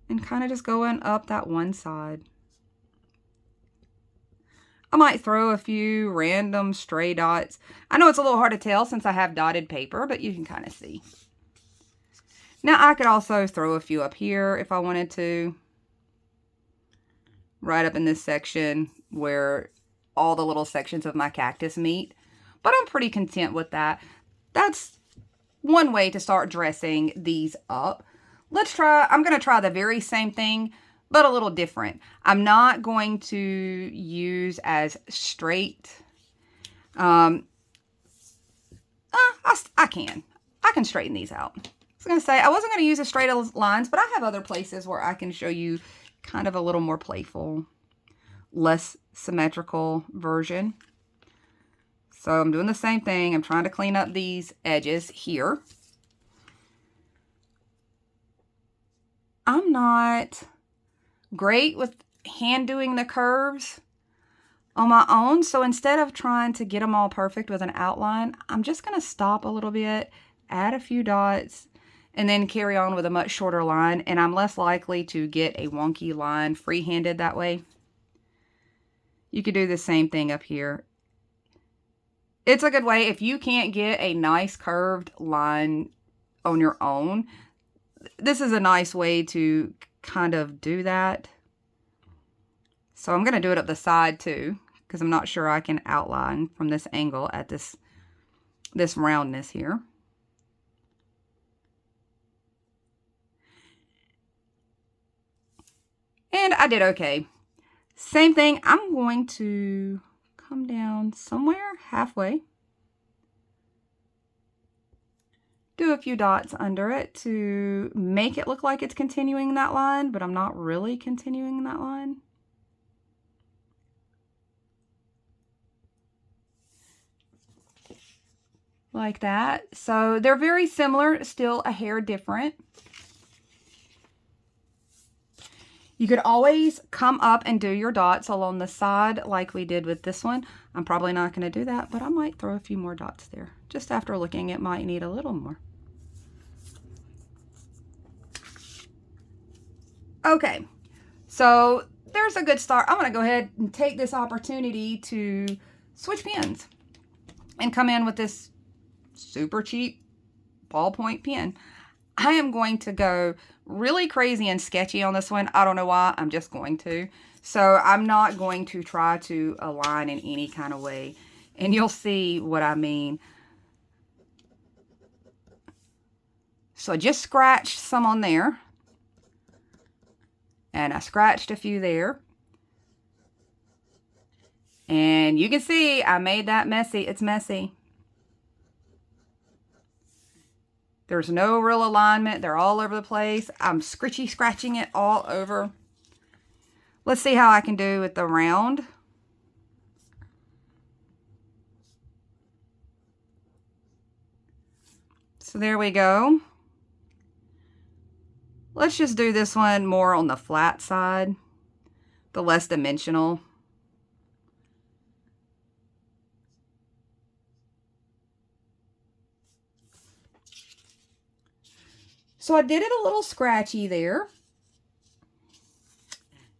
And kind of just going up that one side. I might throw a few random stray dots. I know it's a little hard to tell since I have dotted paper, but you can kind of see. Now I could also throw a few up here if I wanted to. Right up in this section where all the little sections of my cactus meet. But I'm pretty content with that. That's one way to start dressing these up. I'm going to try the very same thing, but a little different. I'm not going to use as straight. I can straighten these out. I was going to say, I wasn't going to use as straight lines, but I have other places where I can show you kind of a little more playful, less symmetrical version. So I'm doing the same thing. I'm trying to clean up these edges here. I'm not great with hand doing the curves on my own. So instead of trying to get them all perfect with an outline, I'm just going to stop a little bit, add a few dots, and then carry on with a much shorter line. And I'm less likely to get a wonky line free-handed that way. You could do the same thing up here. It's a good way if you can't get a nice curved line on your own. This is a nice way to kind of do that. So I'm going to do it up the side too, because I'm not sure I can outline from this angle at this roundness here. And I did okay. Same thing, I'm going to come down somewhere halfway. Do a few dots under it to make it look like it's continuing that line, but I'm not really continuing that line. Like that. So they're very similar, still a hair different. You could always come up and do your dots along the side like we did with this one. I'm probably not going to do that, but I might throw a few more dots there. Just after looking, it might need a little more. Okay, so there's a good start. I'm going to go ahead and take this opportunity to switch pens and come in with this super cheap ballpoint pen. I am going to go really crazy and sketchy on this one. I don't know why, I'm just going to. So I'm not going to try to align in any kind of way. And you'll see what I mean. So I just scratched some on there. And I scratched a few there. And you can see I made that messy. It's messy. There's no real alignment. They're all over the place. I'm scratching it all over. Let's see how I can do with the round. So there we go. Let's just do this one more on the flat side, the less dimensional. So I did it a little scratchy there.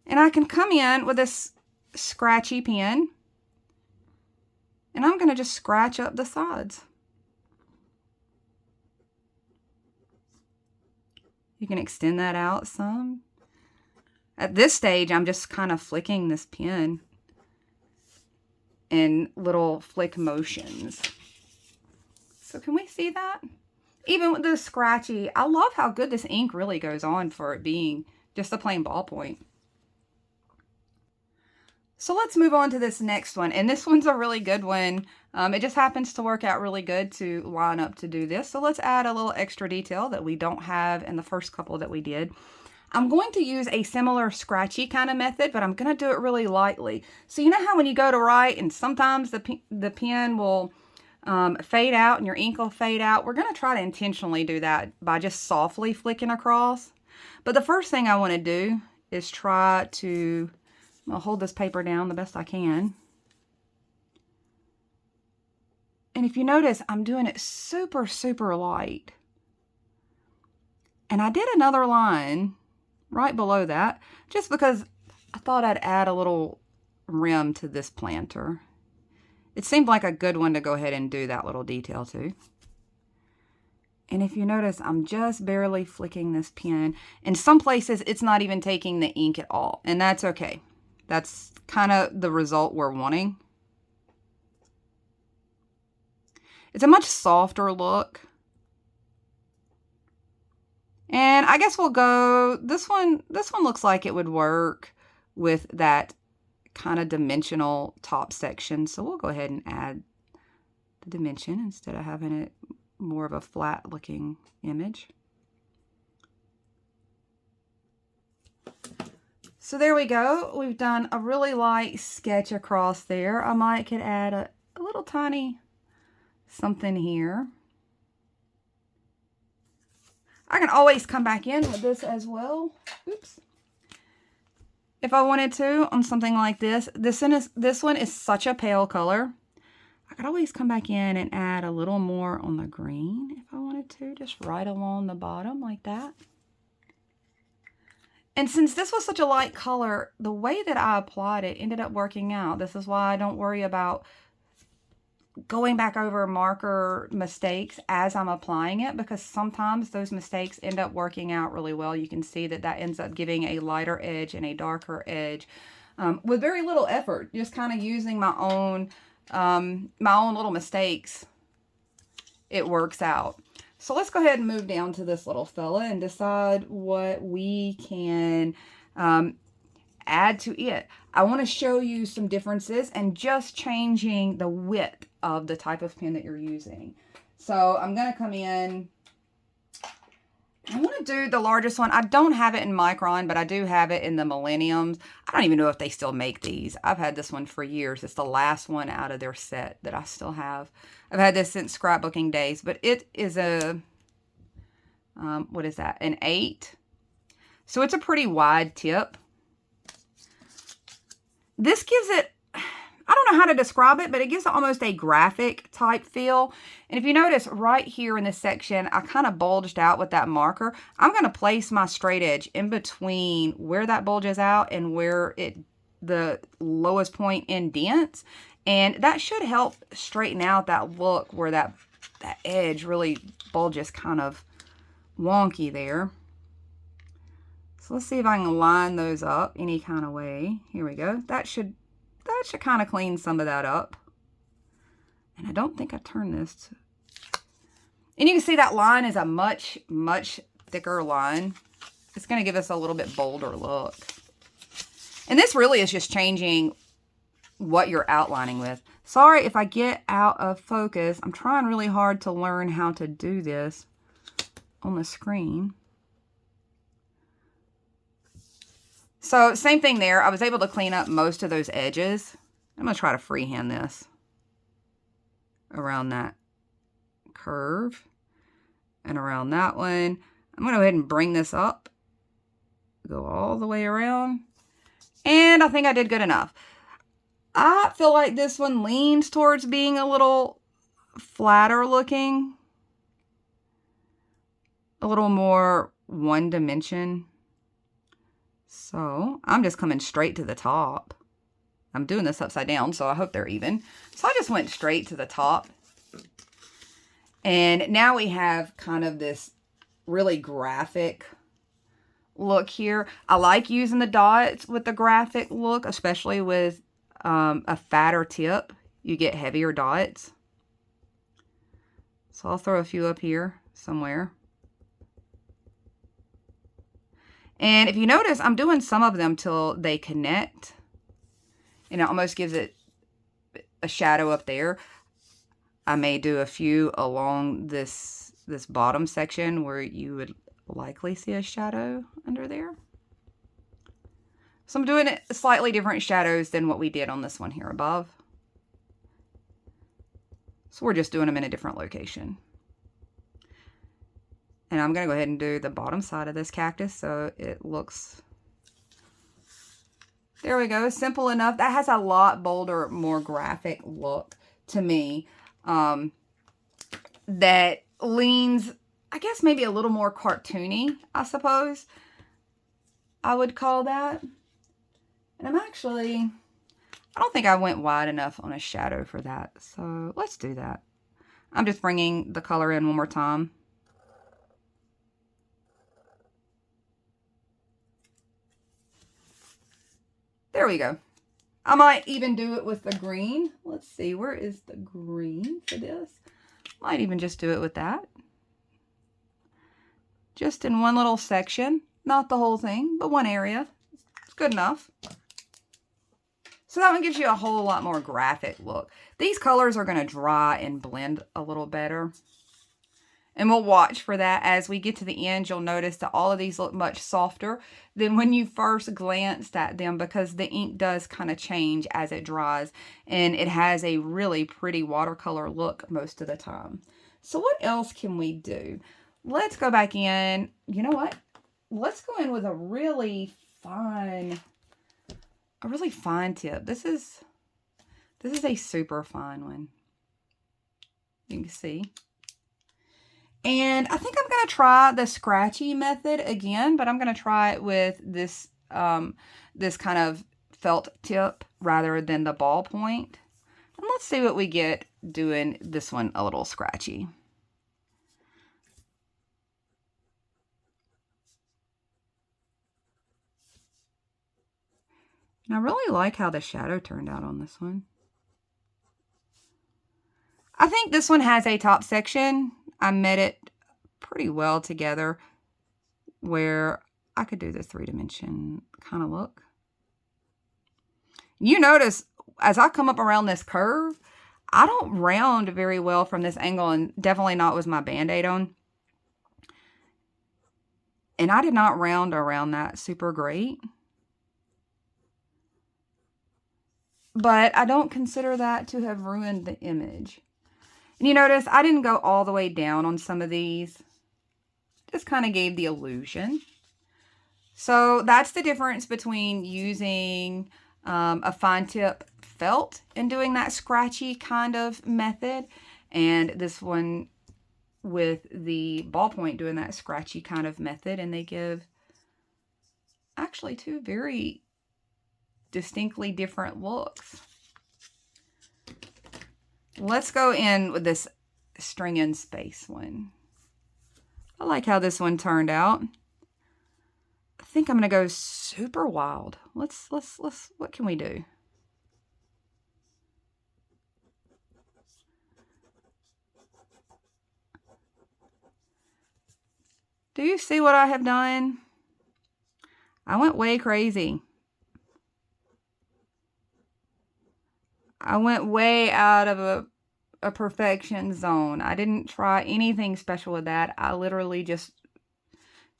And I can come in with this scratchy pen. And I'm going to just scratch up the sides. You can extend that out some. At this stage, I'm just kind of flicking this pen in little flick motions. So can we see that? Even with the scratchy, I love how good this ink really goes on for it being just a plain ballpoint. So let's move on to this next one. And this one's a really good one. It just happens to work out really good to line up to do this. So let's add a little extra detail that we don't have in the first couple that we did. I'm going to use a similar scratchy kind of method, but I'm going to do it really lightly. So you know how when you go to write and sometimes the pen will fade out and your ink will fade out? We're going to try to intentionally do that by just softly flicking across. But the first thing I want to do is try to... I'll hold this paper down the best I can. And if you notice, I'm doing it super, super light. And I did another line right below that, just because I thought I'd add a little rim to this planter. It seemed like a good one to go ahead and do that little detail to. And if you notice, I'm just barely flicking this pen. In some places, it's not even taking the ink at all. And that's okay. That's kind of the result we're wanting. It's a much softer look. And I guess we'll go, this one looks like it would work with that kind of dimensional top section. So we'll go ahead and add the dimension instead of having it more of a flat looking image. So there we go. We've done a really light sketch across there. I could add a little tiny something here. I can always come back in with this as well. Oops. If I wanted to on something like this. This one is such a pale color. I could always come back in and add a little more on the green if I wanted to, just right along the bottom like that. And since this was such a light color, the way that I applied it ended up working out. This is why I don't worry about going back over marker mistakes as I'm applying it, because sometimes those mistakes end up working out really well. You can see that that ends up giving a lighter edge and a darker edge with very little effort, just kind of using my own little mistakes. It works out. So let's go ahead and move down to this little fella and decide what we can add to it. I want to show you some differences and just changing the width of the type of pen that you're using. So I'm going to come in. I want to do the largest one. I don't have it in micron, but I do have it in the millenniums. I don't even know if they still make these. I've had this one for years. It's the last one out of their set that I still have. I've had this since scrapbooking days, but it is a, what is that? An 8. So it's a pretty wide tip. This gives it, I don't know how to describe it, but it gives it almost a graphic type feel. And if you notice right here in this section, I kind of bulged out with that marker. I'm going to place my straight edge in between where that bulges out and where the lowest point indents. And that should help straighten out that look where that edge really bulges kind of wonky there. So let's see if I can line those up any kind of way. Here we go. That should kind of clean some of that up. And I don't think I turned this. And you can see that line is a much, much thicker line. It's going to give us a little bit bolder look. And this really is just changing what you're outlining with. Sorry if I get out of focus. I'm trying really hard to learn how to do this on the screen. So same thing there. I was able to clean up most of those edges. I'm going to try to freehand this around that curve and around that one. I'm going to go ahead and bring this up, go all the way around, and I think I did good enough. I feel like this one leans towards being a little flatter looking, a little more one dimension. So I'm just coming straight to the top. I'm doing this upside down, so I hope they're even. So I just went straight to the top. And now we have kind of this really graphic look here. I like using the dots with the graphic look, especially with a fatter tip. You get heavier dots. So I'll throw a few up here somewhere. And if you notice, I'm doing some of them till they connect. And it almost gives it a shadow up there. I may do a few along this bottom section where you would likely see a shadow under there. So I'm doing slightly different shadows than what we did on this one here above. So we're just doing them in a different location. And I'm going to go ahead and do the bottom side of this cactus so it looks... There we go. Simple enough. That has a lot bolder, more graphic look to me. that leans, I guess, maybe a little more cartoony, I suppose I would call that. And I don't think I went wide enough on a shadow for that. So let's do that. I'm just bringing the color in one more time. There we go. I might even do it with the green. Let's see, where is the green for this? Might even just do it with that. Just in one little section. Not the whole thing, but one area. It's good enough. So that one gives you a whole lot more graphic look. These colors are going to dry and blend a little better. And we'll watch for that as we get to the end. You'll notice that all of these look much softer than when you first glanced at them, because the ink does kind of change as it dries. And it has a really pretty watercolor look most of the time. So what else can we do? Let's go back in. You know what? Let's go in with a really fine tip. This is a super fine one. You can see. And I think I'm going to try the scratchy method again, but I'm going to try it with this, this kind of felt tip rather than the ballpoint. And let's see what we get doing this one a little scratchy. And I really like how the shadow turned out on this one. I think this one has a top section. I met it pretty well together where I could do the 3-dimension kind of look. You notice as I come up around this curve, I don't round very well from this angle, and definitely not with my Band-Aid on. And I did not round around that super great. But I don't consider that to have ruined the image. And you notice I didn't go all the way down on some of these. Just kind of gave the illusion. So that's the difference between using a fine tip felt and doing that scratchy kind of method, and this one with the ballpoint doing that scratchy kind of method. And they give actually two very distinctly different looks. Let's go in with this string in space one. I like how this one turned out. I think I'm going to go super wild. Let's, what can we do? Do you see what I have done? I went way crazy. I went way out of a perfection zone. I didn't try anything special with that. I literally just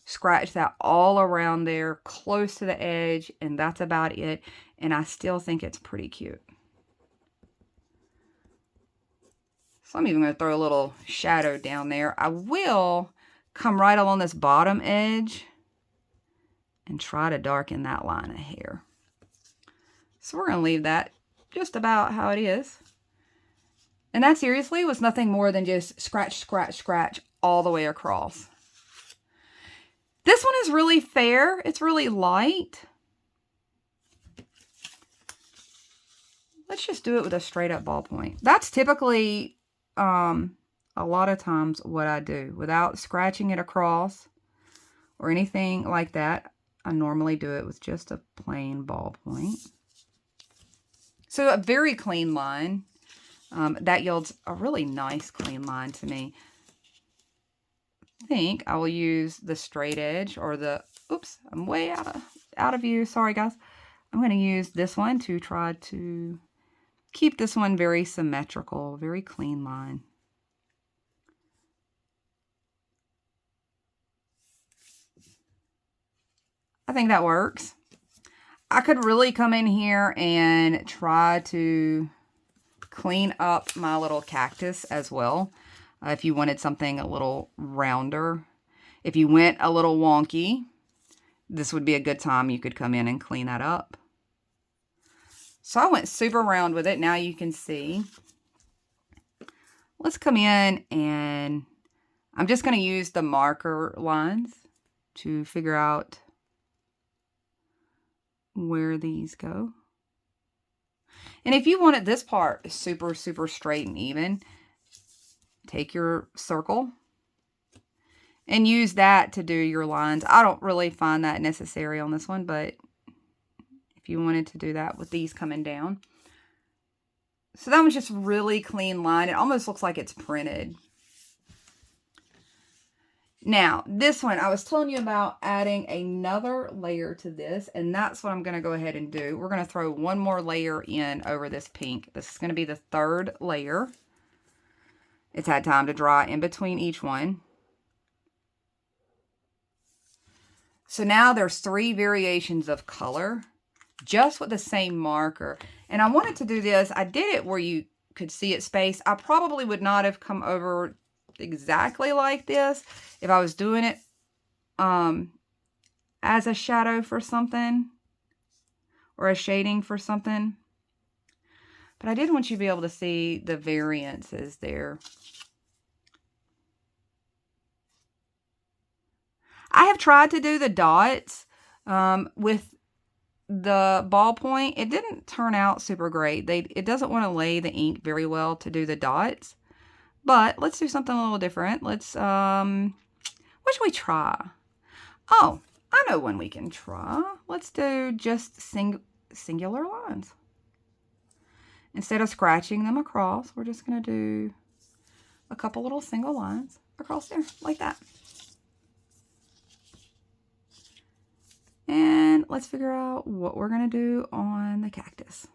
scratched that all around there, close to the edge, and that's about it. And I still think it's pretty cute. So I'm even going to throw a little shadow down there. I will come right along this bottom edge and try to darken that line of hair. So we're going to leave that just about how it is. And that seriously was nothing more than just scratch, scratch, scratch all the way across. This one is really fair. It's really light. Let's just do it with a straight up ballpoint. That's typically a lot of times what I do without scratching it across or anything like that. I normally do it with just a plain ballpoint. So a very clean line. That yields a really nice clean line to me. I think I will use the straight edge or the, oops, I'm way out of view. Sorry, guys. I'm going to use this one to try to keep this one very symmetrical, very clean line. I think that works. I could really come in here and try to clean up my little cactus as well. If you wanted something a little rounder. If you went a little wonky, this would be a good time. You could come in and clean that up. So I went super round with it. Now you can see. let's come in and I'm just going to use the marker lines to figure out where these go. And if you wanted this part super, super straight and even, take your circle and use that to do your lines. I don't really find that necessary on this one, but if you wanted to do that with these coming down. So that one's just really clean line. It almost looks like it's printed. Now, this one, I was telling you about adding another layer to this, and that's what I'm going to go ahead and do. We're going to throw one more layer in over this pink. This is going to be the third layer. It's had time to dry in between each one. So now there's 3 variations of color just with the same marker. And I wanted to do this. I did it where you could see it spaced. I probably would not have come over exactly like this if I was doing it as a shadow for something or a shading for something. But I did want you to be able to see the variances there. I have tried to do the dots with the ballpoint. It didn't turn out super great. It doesn't want to lay the ink very well to do the dots. But let's do something a little different. Let's, what should we try? Oh, I know one we can try. Let's do just singular lines. Instead of scratching them across, we're just going to do a couple little single lines across there, like that. And let's figure out what we're going to do on the cactus.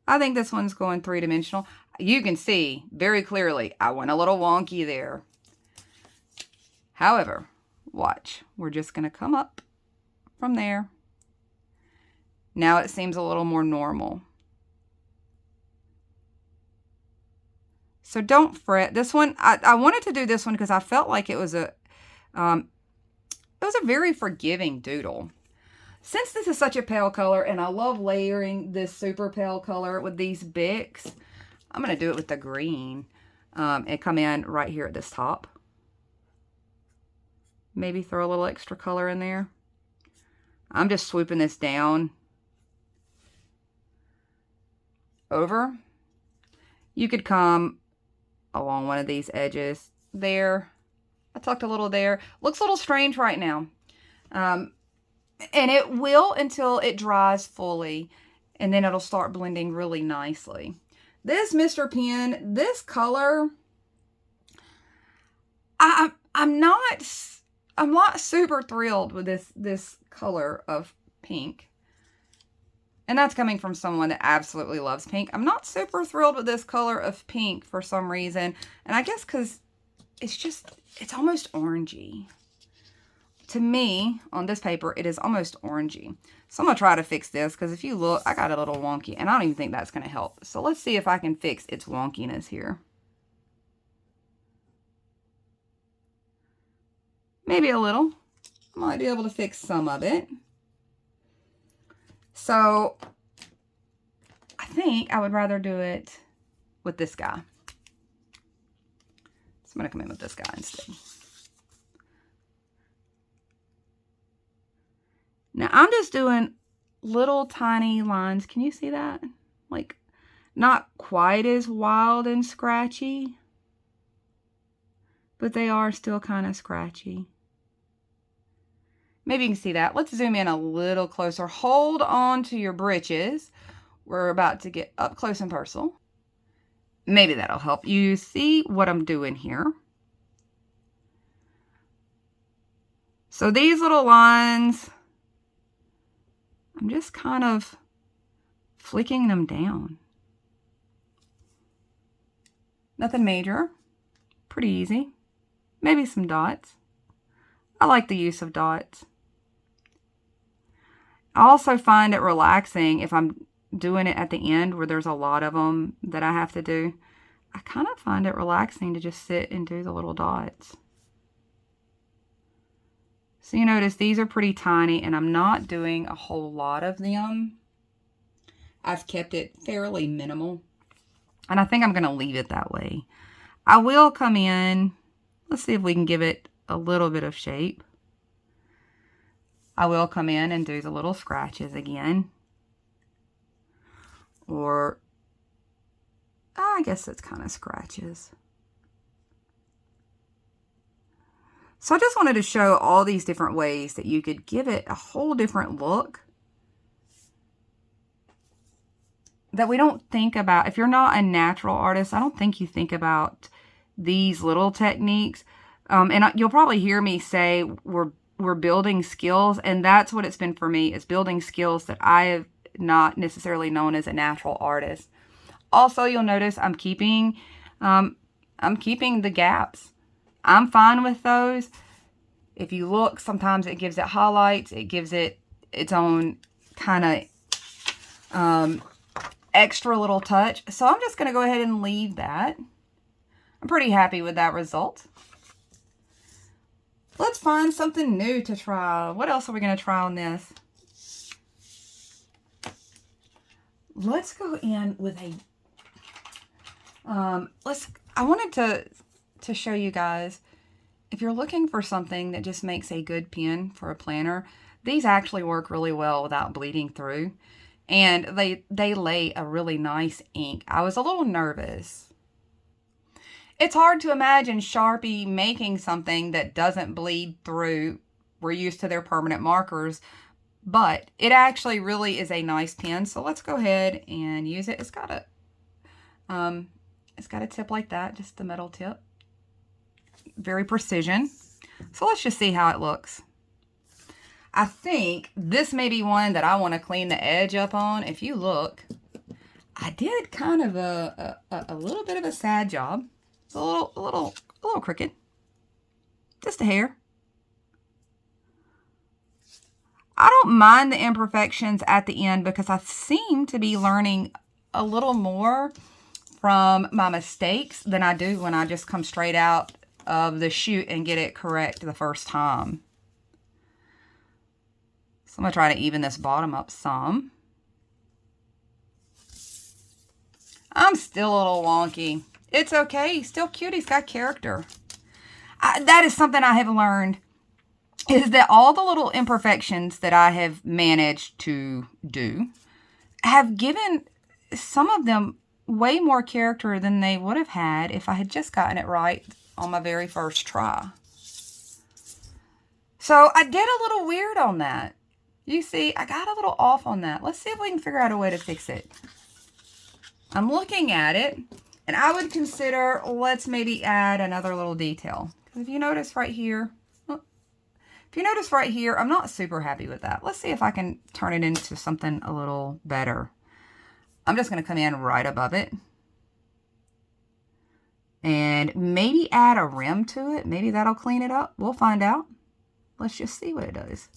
I think this one's going 3-dimensional. You can see very clearly I went a little wonky there. However, watch. We're just going to come up from there. Now it seems a little more normal. So don't fret. This one, I wanted to do this one because I felt like it was a very forgiving doodle. Since this is such a pale color and I love layering this super pale color with these Bics, I'm going to do it with the green and come in right here at this top. Maybe throw a little extra color in there. I'm just swooping this down over. You could come along one of these edges there. I tucked a little there. Looks a little strange right now. And it will until it dries fully, and then it'll start blending really nicely. This Mr. Pen, this color, I'm not super thrilled with this color of pink. And that's coming from someone that absolutely loves pink. I'm not super thrilled with this color of pink for some reason. And I guess because it's almost orangey. To me, on this paper, it is almost orangey. So I'm going to try to fix this because if you look, I got a little wonky and I don't even think that's going to help. So let's see if I can fix its wonkiness here. Maybe a little. I might be able to fix some of it. So I think I would rather do it with this guy. So I'm going to come in with this guy instead. Now, I'm just doing little tiny lines. Can you see that? Like, not quite as wild and scratchy, but they are still kind of scratchy. Maybe you can see that. Let's zoom in a little closer. Hold on to your britches. We're about to get up close and personal. Maybe that'll help you see what I'm doing here. So these little lines, I'm just kind of flicking them down. Nothing major. Pretty easy. Maybe some dots. I like the use of dots. I also find it relaxing if I'm doing it at the end where there's a lot of them that I have to do. I kind of find it relaxing to just sit and do the little dots. So you notice these are pretty tiny and I'm not doing a whole lot of them. I've kept it fairly minimal. And I think I'm going to leave it that way. I will come in. Let's see if we can give it a little bit of shape. I will come in and do the little scratches again. Or, I guess it's kind of scratches. So I just wanted to show all these different ways that you could give it a whole different look that we don't think about. If you're not a natural artist, I don't think you think about these little techniques. And you'll probably hear me say we're building skills, and that's what it's been for me, is building skills that I have not necessarily known as a natural artist. Also, you'll notice I'm keeping the gaps. I'm fine with those. If you look, sometimes it gives it highlights. It gives it its own kind of extra little touch. So I'm just going to go ahead and leave that. I'm pretty happy with that result. Let's find something new to try. What else are we going to try on this? Let's go in with a, I wanted to show you guys, if you're looking for something that just makes a good pen for a planner, these actually work really well without bleeding through. And they lay a really nice ink. I was a little nervous. It's hard to imagine Sharpie making something that doesn't bleed through. We're used to their permanent markers, but it actually really is a nice pen. So let's go ahead and use it. It's got a tip like that, just the metal tip. Very precision. So let's just see how it looks. I think this may be one that I want to clean the edge up on. If you look, I did kind of a little bit of a sad job. It's a little crooked. Just a hair. I don't mind the imperfections at the end because I seem to be learning a little more from my mistakes than I do when I just come straight out of the chute and get it correct the first time. So I'm going to try to even this bottom up some. I'm still a little wonky. It's okay. He's still cute. He's got character. That is something I have learned, is that all the little imperfections that I have managed to do have given some of them way more character than they would have had if I had just gotten it right on my very first try. So I did a little weird on that. You see, I got a little off on that. Let's see if we can figure out a way to fix it. I'm looking at it, and I would consider, let's maybe add another little detail. If you notice right here, I'm not super happy with that. Let's see if I can turn it into something a little better. I'm just going to come in right above it. And maybe add a rim to it. Maybe that'll clean it up. We'll find out. Let's just see what it does.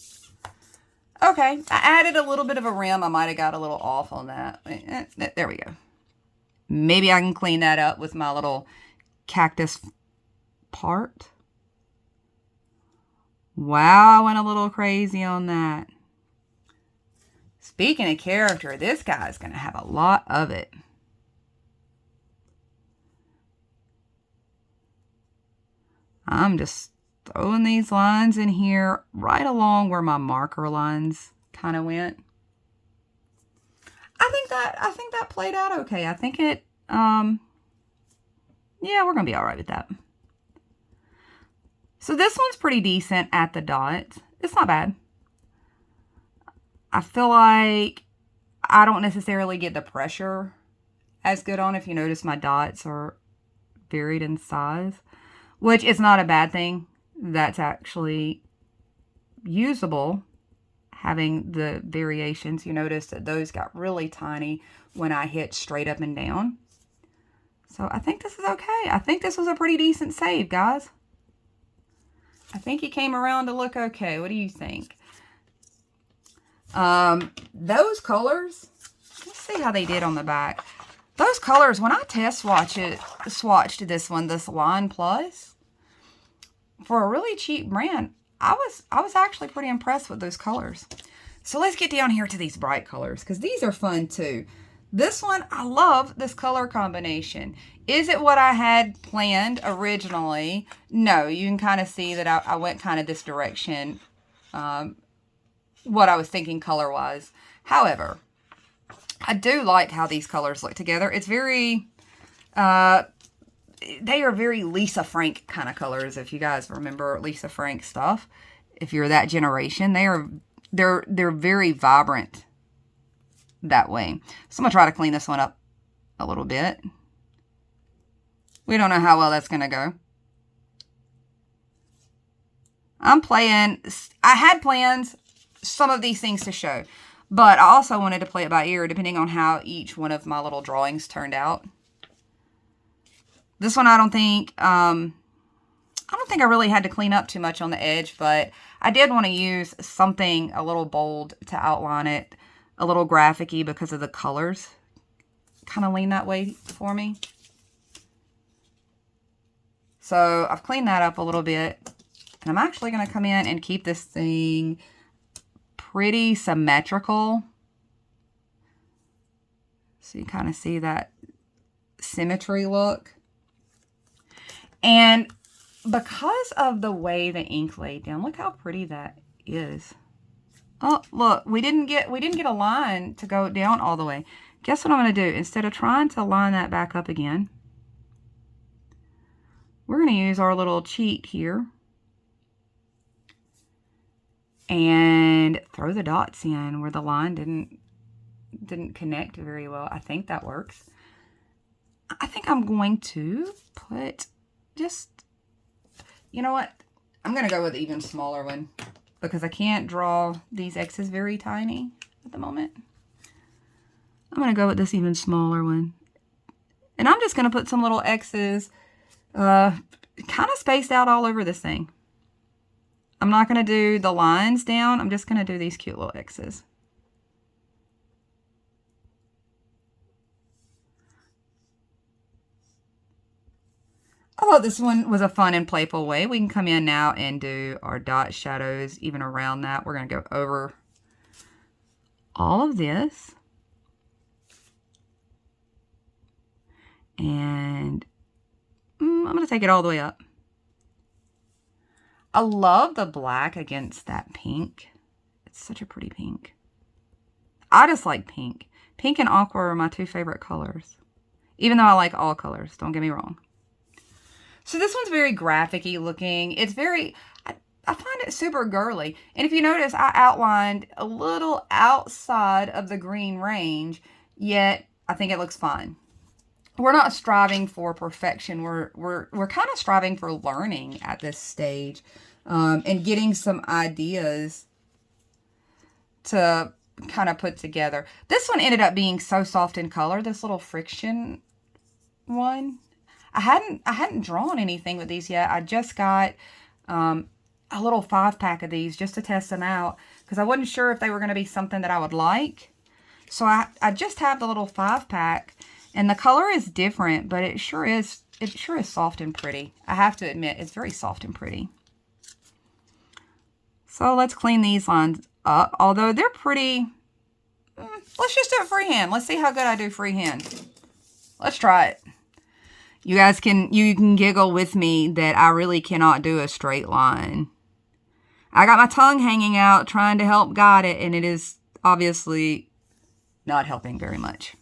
Okay, I added a little bit of a rim. I might have got a little off on that. There we go. Maybe I can clean that up with my little cactus part. Wow, I went a little crazy on that. Speaking of character, this guy's going to have a lot of it. I'm just throwing these lines in here right along where my marker lines kind of went. I think that played out okay. I think it, yeah, we're going to be all right with that. So this one's pretty decent at the dots. It's not bad. I feel like I don't necessarily get the pressure as good on. If you notice, my dots are varied in size, which is not a bad thing. That's actually usable, having the variations. You notice that those got really tiny when I hit straight up and down. So I think this is okay. I think this was a pretty decent save, guys. I think he came around to look okay. What do you think? Those colors, let's see how they did on the back. Those colors, when I test swatched this one, this Line Plus, for a really cheap brand, I was actually pretty impressed with those colors. So let's get down here to these bright colors, because these are fun too. This one, I love this color combination. Is it what I had planned originally? No, you can kind of see that I went kind of this direction, what I was thinking color-wise. However, I do like how these colors look together. It's very, they are very Lisa Frank kind of colors, if you guys remember Lisa Frank stuff. If you're that generation, they're very vibrant that way. So I'm going to try to clean this one up a little bit. We don't know how well that's going to go. I had plans, some of these things to show, but I also wanted to play it by ear depending on how each one of my little drawings turned out. This one I don't think I really had to clean up too much on the edge, but I did want to use something a little bold to outline it, a little graphic-y because of the colors. Kind of lean that way for me. So I've cleaned that up a little bit. And I'm actually going to come in and keep this thing pretty symmetrical. So you kind of see that symmetry look. And because of the way the ink laid down, look how pretty that is. Oh, look, we didn't get a line to go down all the way. Guess what I'm going to do? Instead of trying to line that back up again, we're going to use our little cheat here and throw the dots in where the line didn't connect very well. I think that works. I think I'm going to put just, you know what? I'm going to go with an even smaller one because I can't draw these X's very tiny at the moment. I'm going to go with this even smaller one. And I'm just going to put some little X's kind of spaced out all over this thing. I'm not going to do the lines down. I'm just going to do these cute little X's. I thought this one was a fun and playful way. We can come in now and do our dot shadows even around that. We're going to go over all of this. And I'm going to take it all the way up. I love the black against that pink. It's such a pretty pink. I just like pink. Pink and aqua are my two favorite colors. Even though I like all colors, don't get me wrong. So this one's very graphic-y looking. It's very, I find it super girly. And if you notice, I outlined a little outside of the green range, yet I think it looks fine. We're not striving for perfection. We're kind of striving for learning at this stage, and getting some ideas to kind of put together. This one ended up being so soft in color. This little friction one, I hadn't drawn anything with these yet. I just got a little 5-pack of these just to test them out because I wasn't sure if they were going to be something that I would like. So I just have the little 5-pack. And the color is different, but it sure is soft and pretty. I have to admit, it's very soft and pretty. So let's clean these lines up. Although they're pretty, let's just do it freehand. Let's see how good I do freehand. Let's try it. You guys you can giggle with me that I really cannot do a straight line. I got my tongue hanging out trying to help guide it, and it is obviously not helping very much.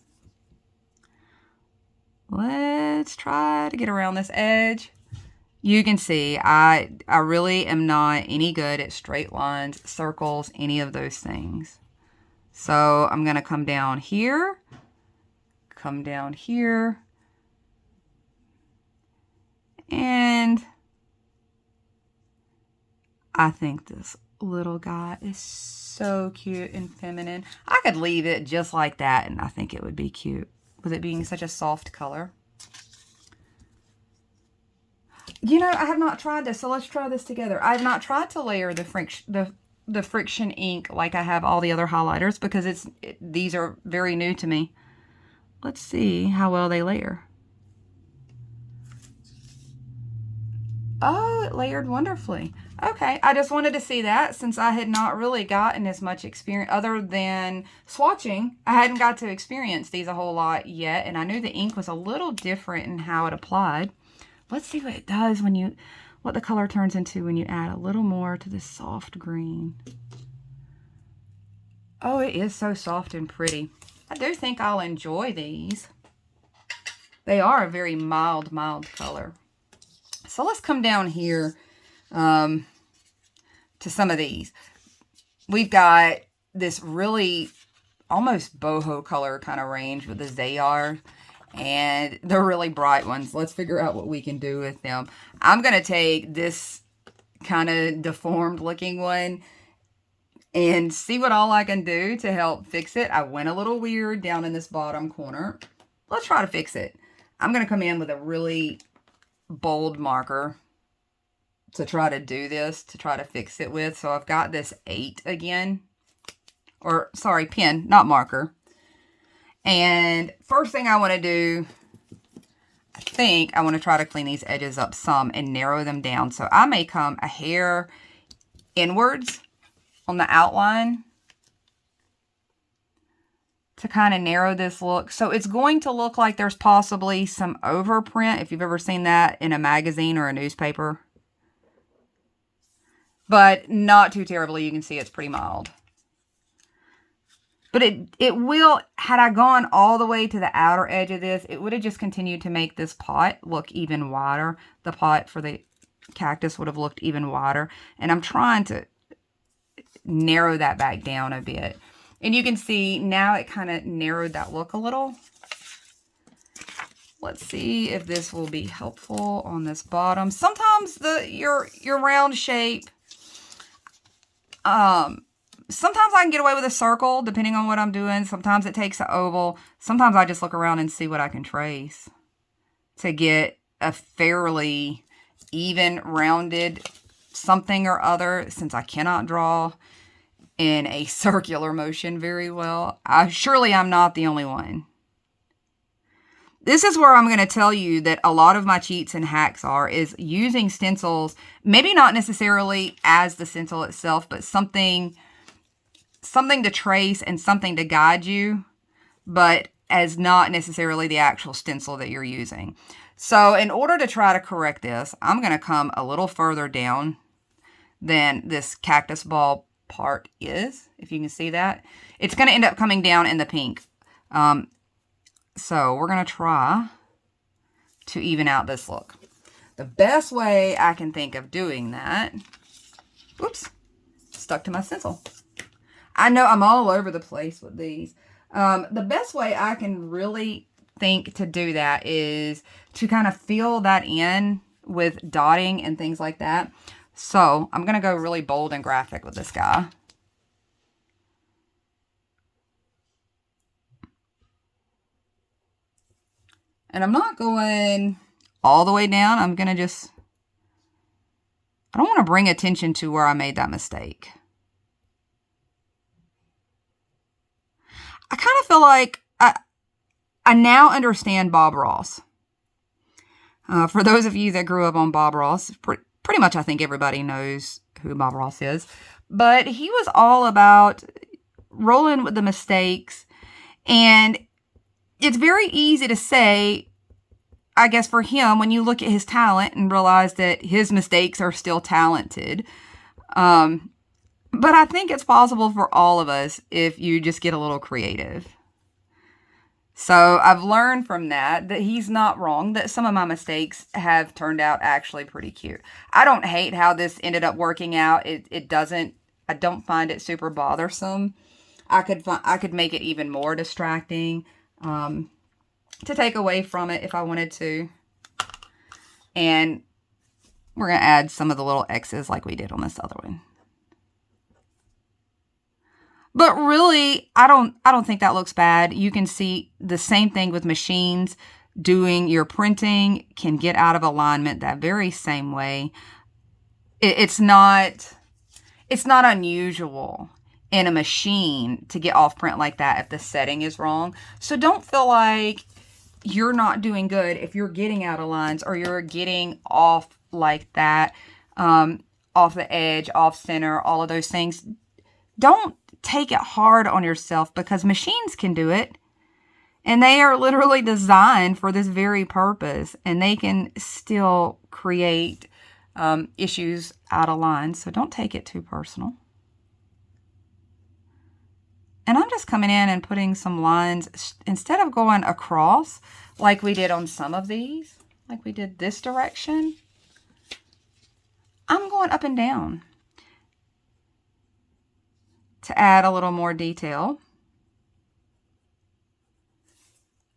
Let's try to get around this edge. You can see I really am not any good at straight lines, circles, any of those things. So I'm going to come down here, and I think this little guy is so cute and feminine. I could leave it just like that, and I think it would be cute, with it being such a soft color. You know, I have not tried this, so let's try this together. I have not tried to layer the friction ink like I have all the other highlighters because these are very new to me. Let's see how well they layer. Oh, it layered wonderfully. Okay, I just wanted to see that since I had not really gotten as much experience other than swatching. I hadn't got to experience these a whole lot yet, and I knew the ink was a little different in how it applied. Let's see what it does when you, what the color turns into when you add a little more to this soft green. Oh, it is so soft and pretty. I do think I'll enjoy these. They are a very mild color. So let's come down here to some of these. We've got this really almost boho color kind of range with the Zayar, and they're really bright ones. Let's figure out what we can do with them. I'm going to take this kind of deformed looking one and see what all I can do to help fix it. I went a little weird down in this bottom corner. Let's try to fix it. I'm going to come in with a really bold marker to try to do this, to try to fix it with. So I've got this 8 again, or sorry, pen, not marker. And first thing I want to do, I think I want to try to clean these edges up some and narrow them down. So I may come a hair inwards on the outline to kind of narrow this look. So it's going to look like there's possibly some overprint, if you've ever seen that in a magazine or a newspaper. But not too terribly. You can see it's pretty mild. But it will, had I gone all the way to the outer edge of this, it would have just continued to make this pot look even wider. The pot for the cactus would have looked even wider. And I'm trying to narrow that back down a bit. And you can see now it kind of narrowed that look a little. Let's see if this will be helpful on this bottom. Sometimes your round shape, sometimes I can get away with a circle depending on what I'm doing. Sometimes it takes an oval. Sometimes I just look around and see what I can trace to get a fairly even rounded something or other, since I cannot draw in a circular motion very well. Surely I'm not the only one. This is where I'm going to tell you that a lot of my cheats and hacks is using stencils, maybe not necessarily as the stencil itself, but something to trace and something to guide you, but as not necessarily the actual stencil that you're using. So in order to try to correct this, I'm going to come a little further down than this cactus ball part is, if you can see that. It's going to end up coming down in the pink. So we're going to try to even out this look. The best way I can think of doing that, oops, stuck to my stencil. I know I'm all over the place with these. The best way I can really think to do that is to kind of fill that in with dotting and things like that. So I'm going to go really bold and graphic with this guy. And I'm not going all the way down. I'm going to just, I don't want to bring attention to where I made that mistake. I kind of feel like I now understand Bob Ross. For those of you that grew up on Bob Ross, pretty much I think everybody knows who Bob Ross is. But he was all about rolling with the mistakes. And it's very easy to say, I guess for him, when you look at his talent and realize that his mistakes are still talented. But I think it's possible for all of us if you just get a little creative. So I've learned from that he's not wrong, that some of my mistakes have turned out actually pretty cute. I don't hate how this ended up working out. It doesn't, I don't find it super bothersome. I could make it even more distracting to take away from it if I wanted to. And we're going to add some of the little X's like we did on this other one. But really, I don't think that looks bad. You can see the same thing with machines. Doing your printing can get out of alignment that very same way. It's not unusual in a machine to get off print like that if the setting is wrong. So don't feel like you're not doing good if you're getting out of lines or you're getting off like that, off the edge, off center, all of those things. Don't take it hard on yourself, because machines can do it. And they are literally designed for this very purpose. And they can still create issues out of line. So don't take it too personal. And I'm just coming in and putting some lines, instead of going across like we did on some of these, like we did this direction, I'm going up and down to add a little more detail.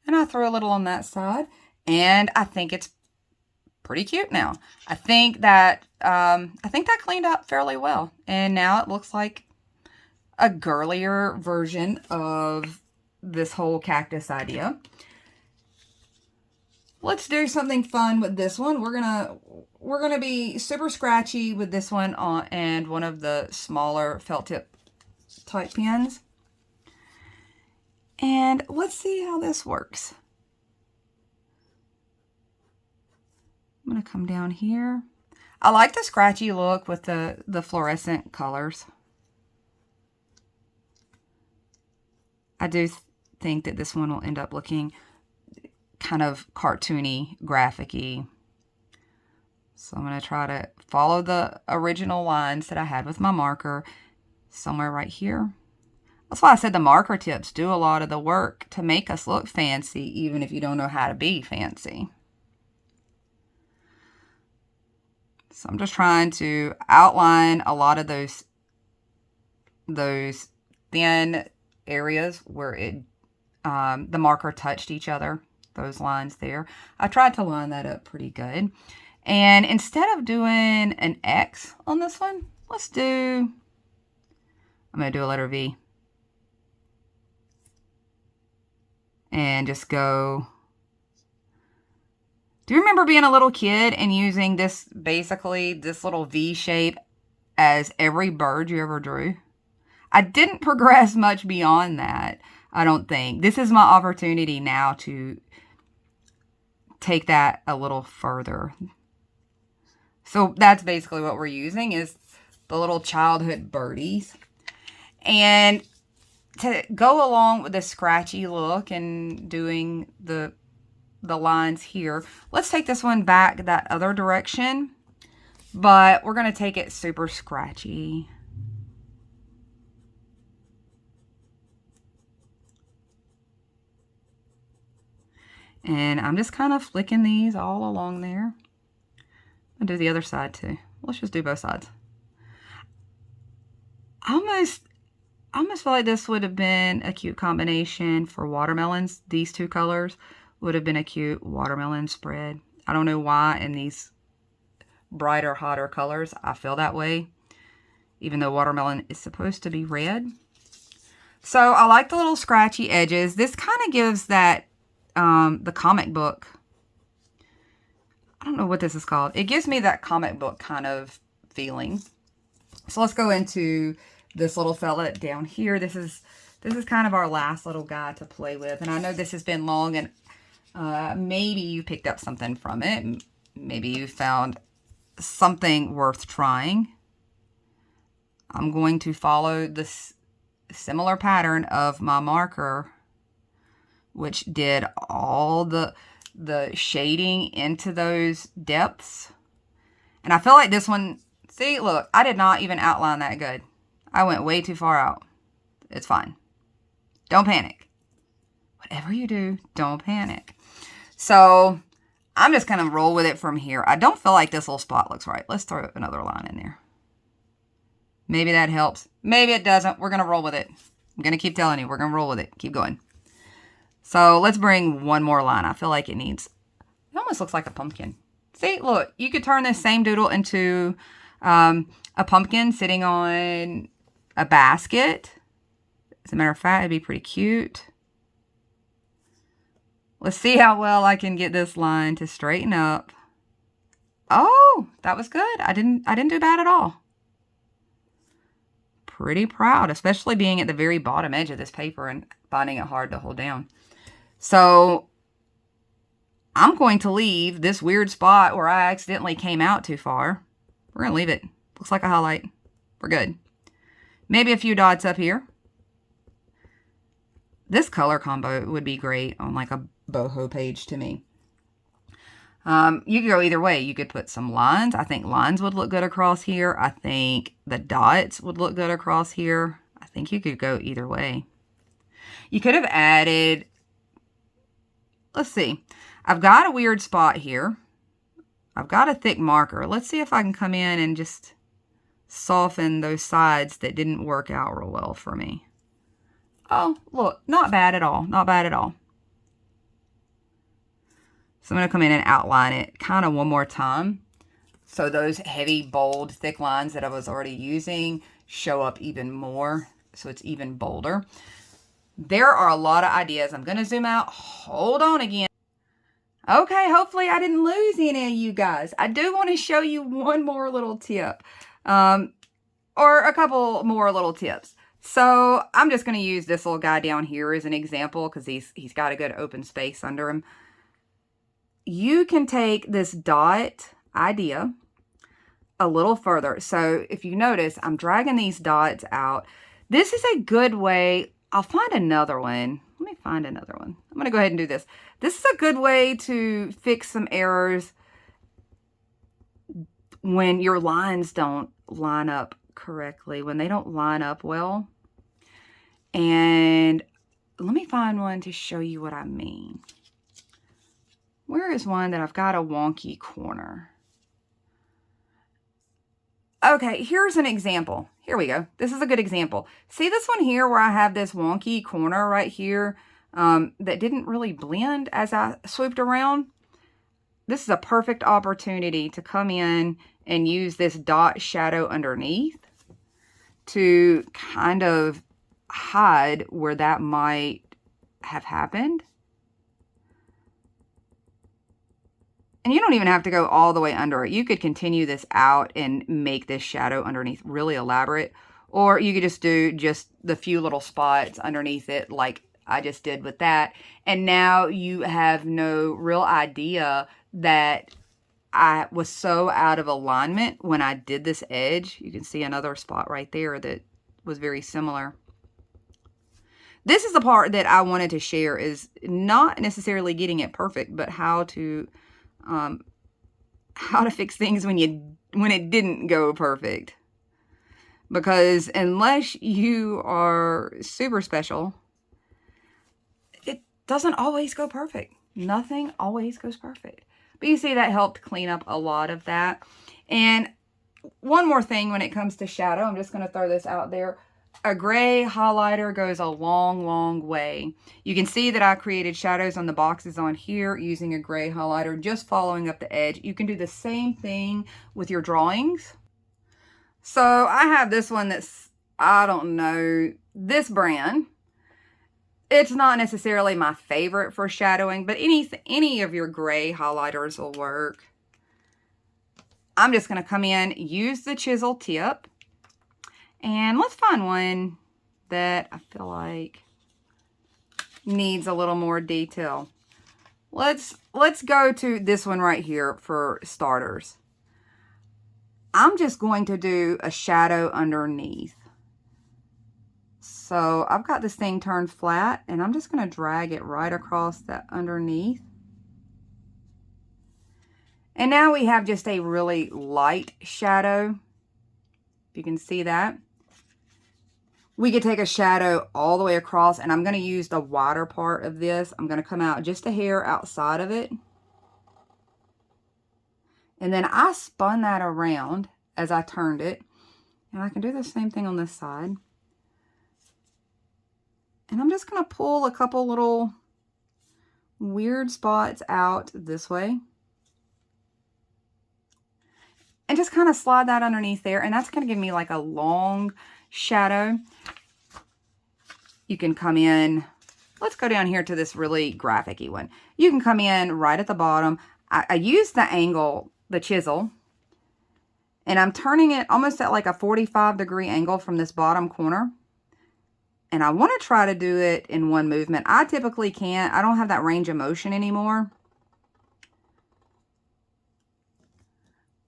And I threw a little on that side, and I think it's pretty cute now. I think that cleaned up fairly well, and now it looks like a girlier version of this whole cactus idea. Let's do something fun with this one. We're gonna be super scratchy with this one and one of the smaller felt tip type pens. And let's see how this works. I'm going to come down here. I like the scratchy look with the fluorescent colors. I do think that this one will end up looking kind of cartoony, graphic-y. So I'm going to try to follow the original lines that I had with my marker somewhere right here. That's why I said the marker tips do a lot of the work to make us look fancy, even if you don't know how to be fancy. So I'm just trying to outline a lot of those thin areas where the marker touched each other, those lines there. I tried to line that up pretty good. And instead of doing an X on this one, I'm going to do a letter V. And just go. Do you remember being a little kid and using this little V shape as every bird you ever drew? I didn't progress much beyond that, I don't think. This is my opportunity now to take that a little further. So that's basically what we're using, is the little childhood birdies. And to go along with the scratchy look and doing the lines here, let's take this one back that other direction, but we're going to take it super scratchy. And I'm just kind of flicking these all along there. I'll do the other side too. Let's just do both sides. I almost feel like this would have been a cute combination for watermelons. These two colors would have been a cute watermelon spread. I don't know why in these brighter, hotter colors I feel that way, even though watermelon is supposed to be red. So I like the little scratchy edges. This kind of gives that, the comic book, I don't know what this is called. It gives me that comic book kind of feeling. So let's go into this little fella down here. This is kind of our last little guy to play with. And I know this has been long, and maybe you picked up something from it. Maybe you found something worth trying. I'm going to follow this similar pattern of my marker, which did all the shading into those depths. And I feel like this one, see, look, I did not even outline that good. I went way too far out. It's fine. Don't panic. Whatever you do, don't panic. So I'm just going to roll with it from here. I don't feel like this little spot looks right. Let's throw another line in there. Maybe that helps. Maybe it doesn't. We're going to roll with it. I'm going to keep telling you. We're going to roll with it. Keep going. So let's bring one more line. I feel like it almost looks like a pumpkin. See, look, you could turn this same doodle into a pumpkin sitting on a basket. As a matter of fact, it'd be pretty cute. Let's see how well I can get this line to straighten up. Oh, that was good. I didn't do bad at all. Pretty proud, especially being at the very bottom edge of this paper and finding it hard to hold down. So I'm going to leave this weird spot where I accidentally came out too far. We're going to leave it. Looks like a highlight. We're good. Maybe a few dots up here. This color combo would be great on like a boho page to me. You could go either way. You could put some lines. I think lines would look good across here. I think the dots would look good across here. I think you could go either way. You could have added, let's see. I've got a weird spot here. I've got a thick marker. Let's see if I can come in and just soften those sides that didn't work out real well for me. Oh, look, not bad at all. Not bad at all. So I'm going to come in and outline it kind of one more time. So those heavy, bold, thick lines that I was already using show up even more. So it's even bolder. There are a lot of ideas. I'm going to zoom out. Hold on again. Okay, hopefully I didn't lose any of you guys. I do want to show you one more little tip. Or a couple more little tips. So I'm just going to use this little guy down here as an example because he's got a good open space under him. You can take this dot idea a little further. So if you notice, I'm dragging these dots out. This is a good way. I'll find another one. Let me find another one. I'm going to go ahead and do this. This is a good way to fix some errors when your lines don't line up correctly, when they don't line up well. And let me find one to show you what I mean. Where is one that I've got a wonky corner? Okay, here's an example. Here we go. This is a good example. See this one here where I have this wonky corner right here that didn't really blend as I swooped around? This is a perfect opportunity to come in and use this dot shadow underneath to kind of hide where that might have happened. And you don't even have to go all the way under it. You could continue this out and make this shadow underneath really elaborate. Or you could just do just the few little spots underneath it like I just did with that. And now you have no real idea that I was so out of alignment when I did this edge. You can see another spot right there that was very similar. This is the part that I wanted to share, is not necessarily getting it perfect, but how to fix things when it didn't go perfect. Because unless you are super special, it doesn't always go perfect. Nothing always goes perfect. But you see that helped clean up a lot of that. And one more thing when it comes to shadow, I'm just going to throw this out there. A gray highlighter goes a long, long way. You can see that I created shadows on the boxes on here using a gray highlighter, just following up the edge. You can do the same thing with your drawings. So I have this one that's, I don't know, this brand. It's not necessarily my favorite for shadowing, but any of your gray highlighters will work. I'm just going to come in, use the chisel tip. And let's find one that I feel like needs a little more detail. Let's go to this one right here for starters. I'm just going to do a shadow underneath. So I've got this thing turned flat and I'm just going to drag it right across that underneath. And now we have just a really light shadow. If you can see that. We could take a shadow all the way across, and I'm going to use the wider part of this. I'm going to come out just a hair outside of it. And then I spun that around as I turned it. And I can do the same thing on this side. And I'm just going to pull a couple little weird spots out this way. And just kind of slide that underneath there. And that's going to give me like a long shadow. You can come in, let's go down here to this really graphic-y one. You can come in right at the bottom. I use the angle, the chisel, and I'm turning it almost at like a 45-degree angle from this bottom corner. And I want to try to do it in one movement. I typically can't. I don't have that range of motion anymore.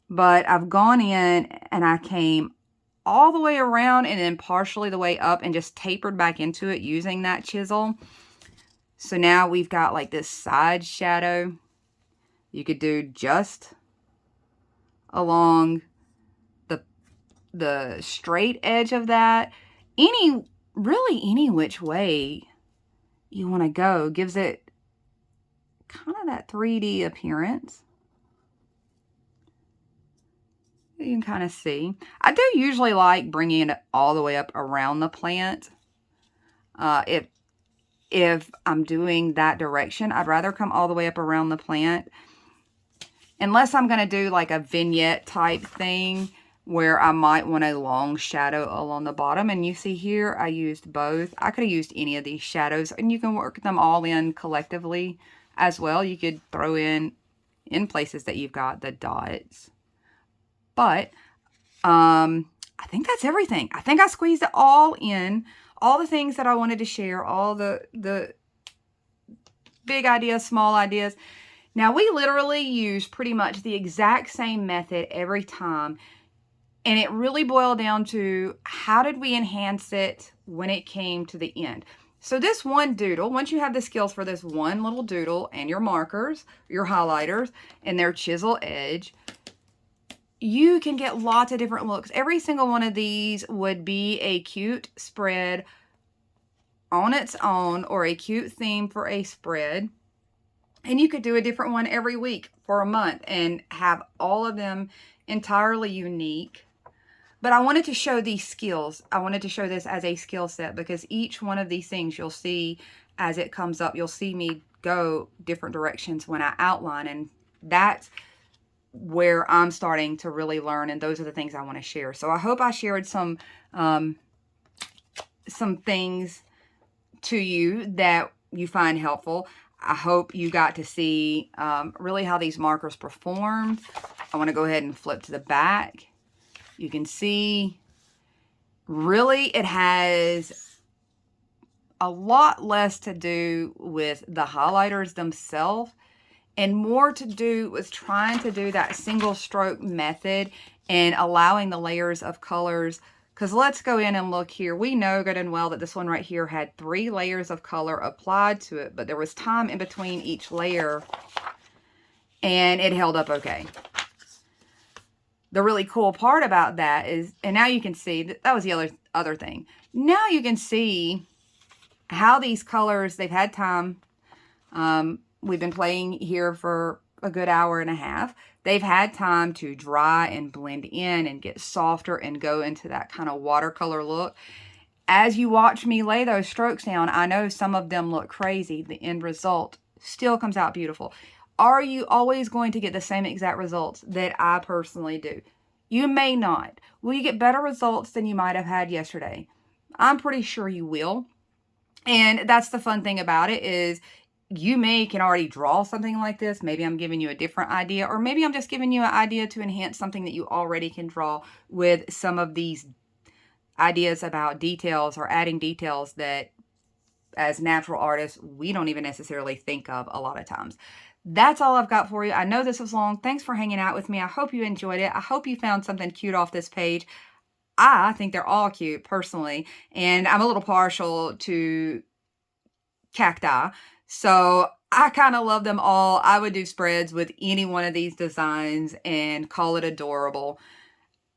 But I've gone in and I came all the way around and then partially the way up and just tapered back into it using that chisel. So now we've got like this side shadow. You could do just along the straight edge of that. Really any which way you want to go gives it kind of that 3D appearance. You can kind of see. I do usually like bringing it all the way up around the plant. If I'm doing that direction, I'd rather come all the way up around the plant. Unless I'm going to do like a vignette type thing where I might want a long shadow along the bottom. And you see here, I used both. I could have used any of these shadows, and you can work them all in collectively as well. You could throw in places that you've got the dots. But I think that's everything. I think I squeezed it all in. All the things that I wanted to share, all the big ideas, small ideas. Now, we literally use pretty much the exact same method every time. And it really boiled down to how did we enhance it when it came to the end. So this one doodle, once you have the skills for this one little doodle and your markers, your highlighters, and their chisel edge, you can get lots of different looks. Every single one of these would be a cute spread on its own or a cute theme for a spread. And you could do a different one every week for a month and have all of them entirely unique. But I wanted to show these skills. I wanted to show this as a skill set because each one of these things you'll see as it comes up, you'll see me go different directions when I outline. And that's where I'm starting to really learn. And those are the things I want to share. So I hope I shared some things to you that you find helpful. I hope you got to see really how these markers performed. I want to go ahead and flip to the back. You can see really it has a lot less to do with the highlighters themselves and more to do with trying to do that single stroke method and allowing the layers of colors. Because let's go in and look here. We know good and well that this one right here had 3 layers of color applied to it, but there was time in between each layer and it held up okay. The really cool part about that is, and now you can see, that was the other thing. Now you can see how these colors, they've had time. We've been playing here for a good hour and a half. They've had time to dry and blend in and get softer and go into that kind of watercolor look. As you watch me lay those strokes down, I know some of them look crazy. The end result still comes out beautiful. Are you always going to get the same exact results that I personally do? You may not. Will you get better results than you might have had yesterday? I'm pretty sure you will. And that's the fun thing about it is you can already draw something like this. Maybe I'm giving you a different idea, or maybe I'm just giving you an idea to enhance something that you already can draw with some of these ideas about details or adding details that as natural artists, we don't even necessarily think of a lot of times. That's all I've got for you. I know this was long. Thanks for hanging out with me. I hope you enjoyed it. I hope you found something cute off this page. I think they're all cute personally, and I'm a little partial to cacti. So I kind of love them all. I would do spreads with any one of these designs and call it adorable.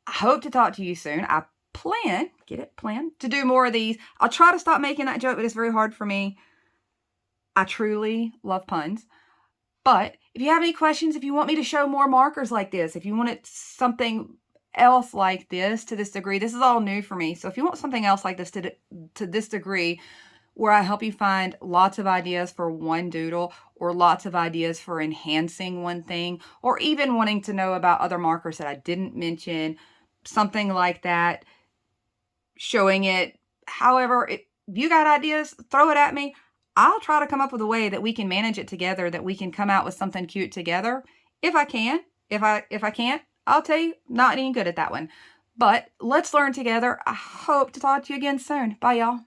I hope to talk to you soon. I plan to do more of these. I'll try to stop making that joke, but it's very hard for me. I truly love puns. But if you have any questions, if you want me to show more markers like this, if you want something else like this to this degree, this is all new for me. So if you want something else like this to this degree, where I help you find lots of ideas for one doodle or lots of ideas for enhancing one thing, or even wanting to know about other markers that I didn't mention, something like that, showing it. However, if you got ideas, throw it at me. I'll try to come up with a way that we can manage it together, that we can come out with something cute together. If I can. If I can't, I'll tell you, not any good at that one. But let's learn together. I hope to talk to you again soon. Bye, y'all.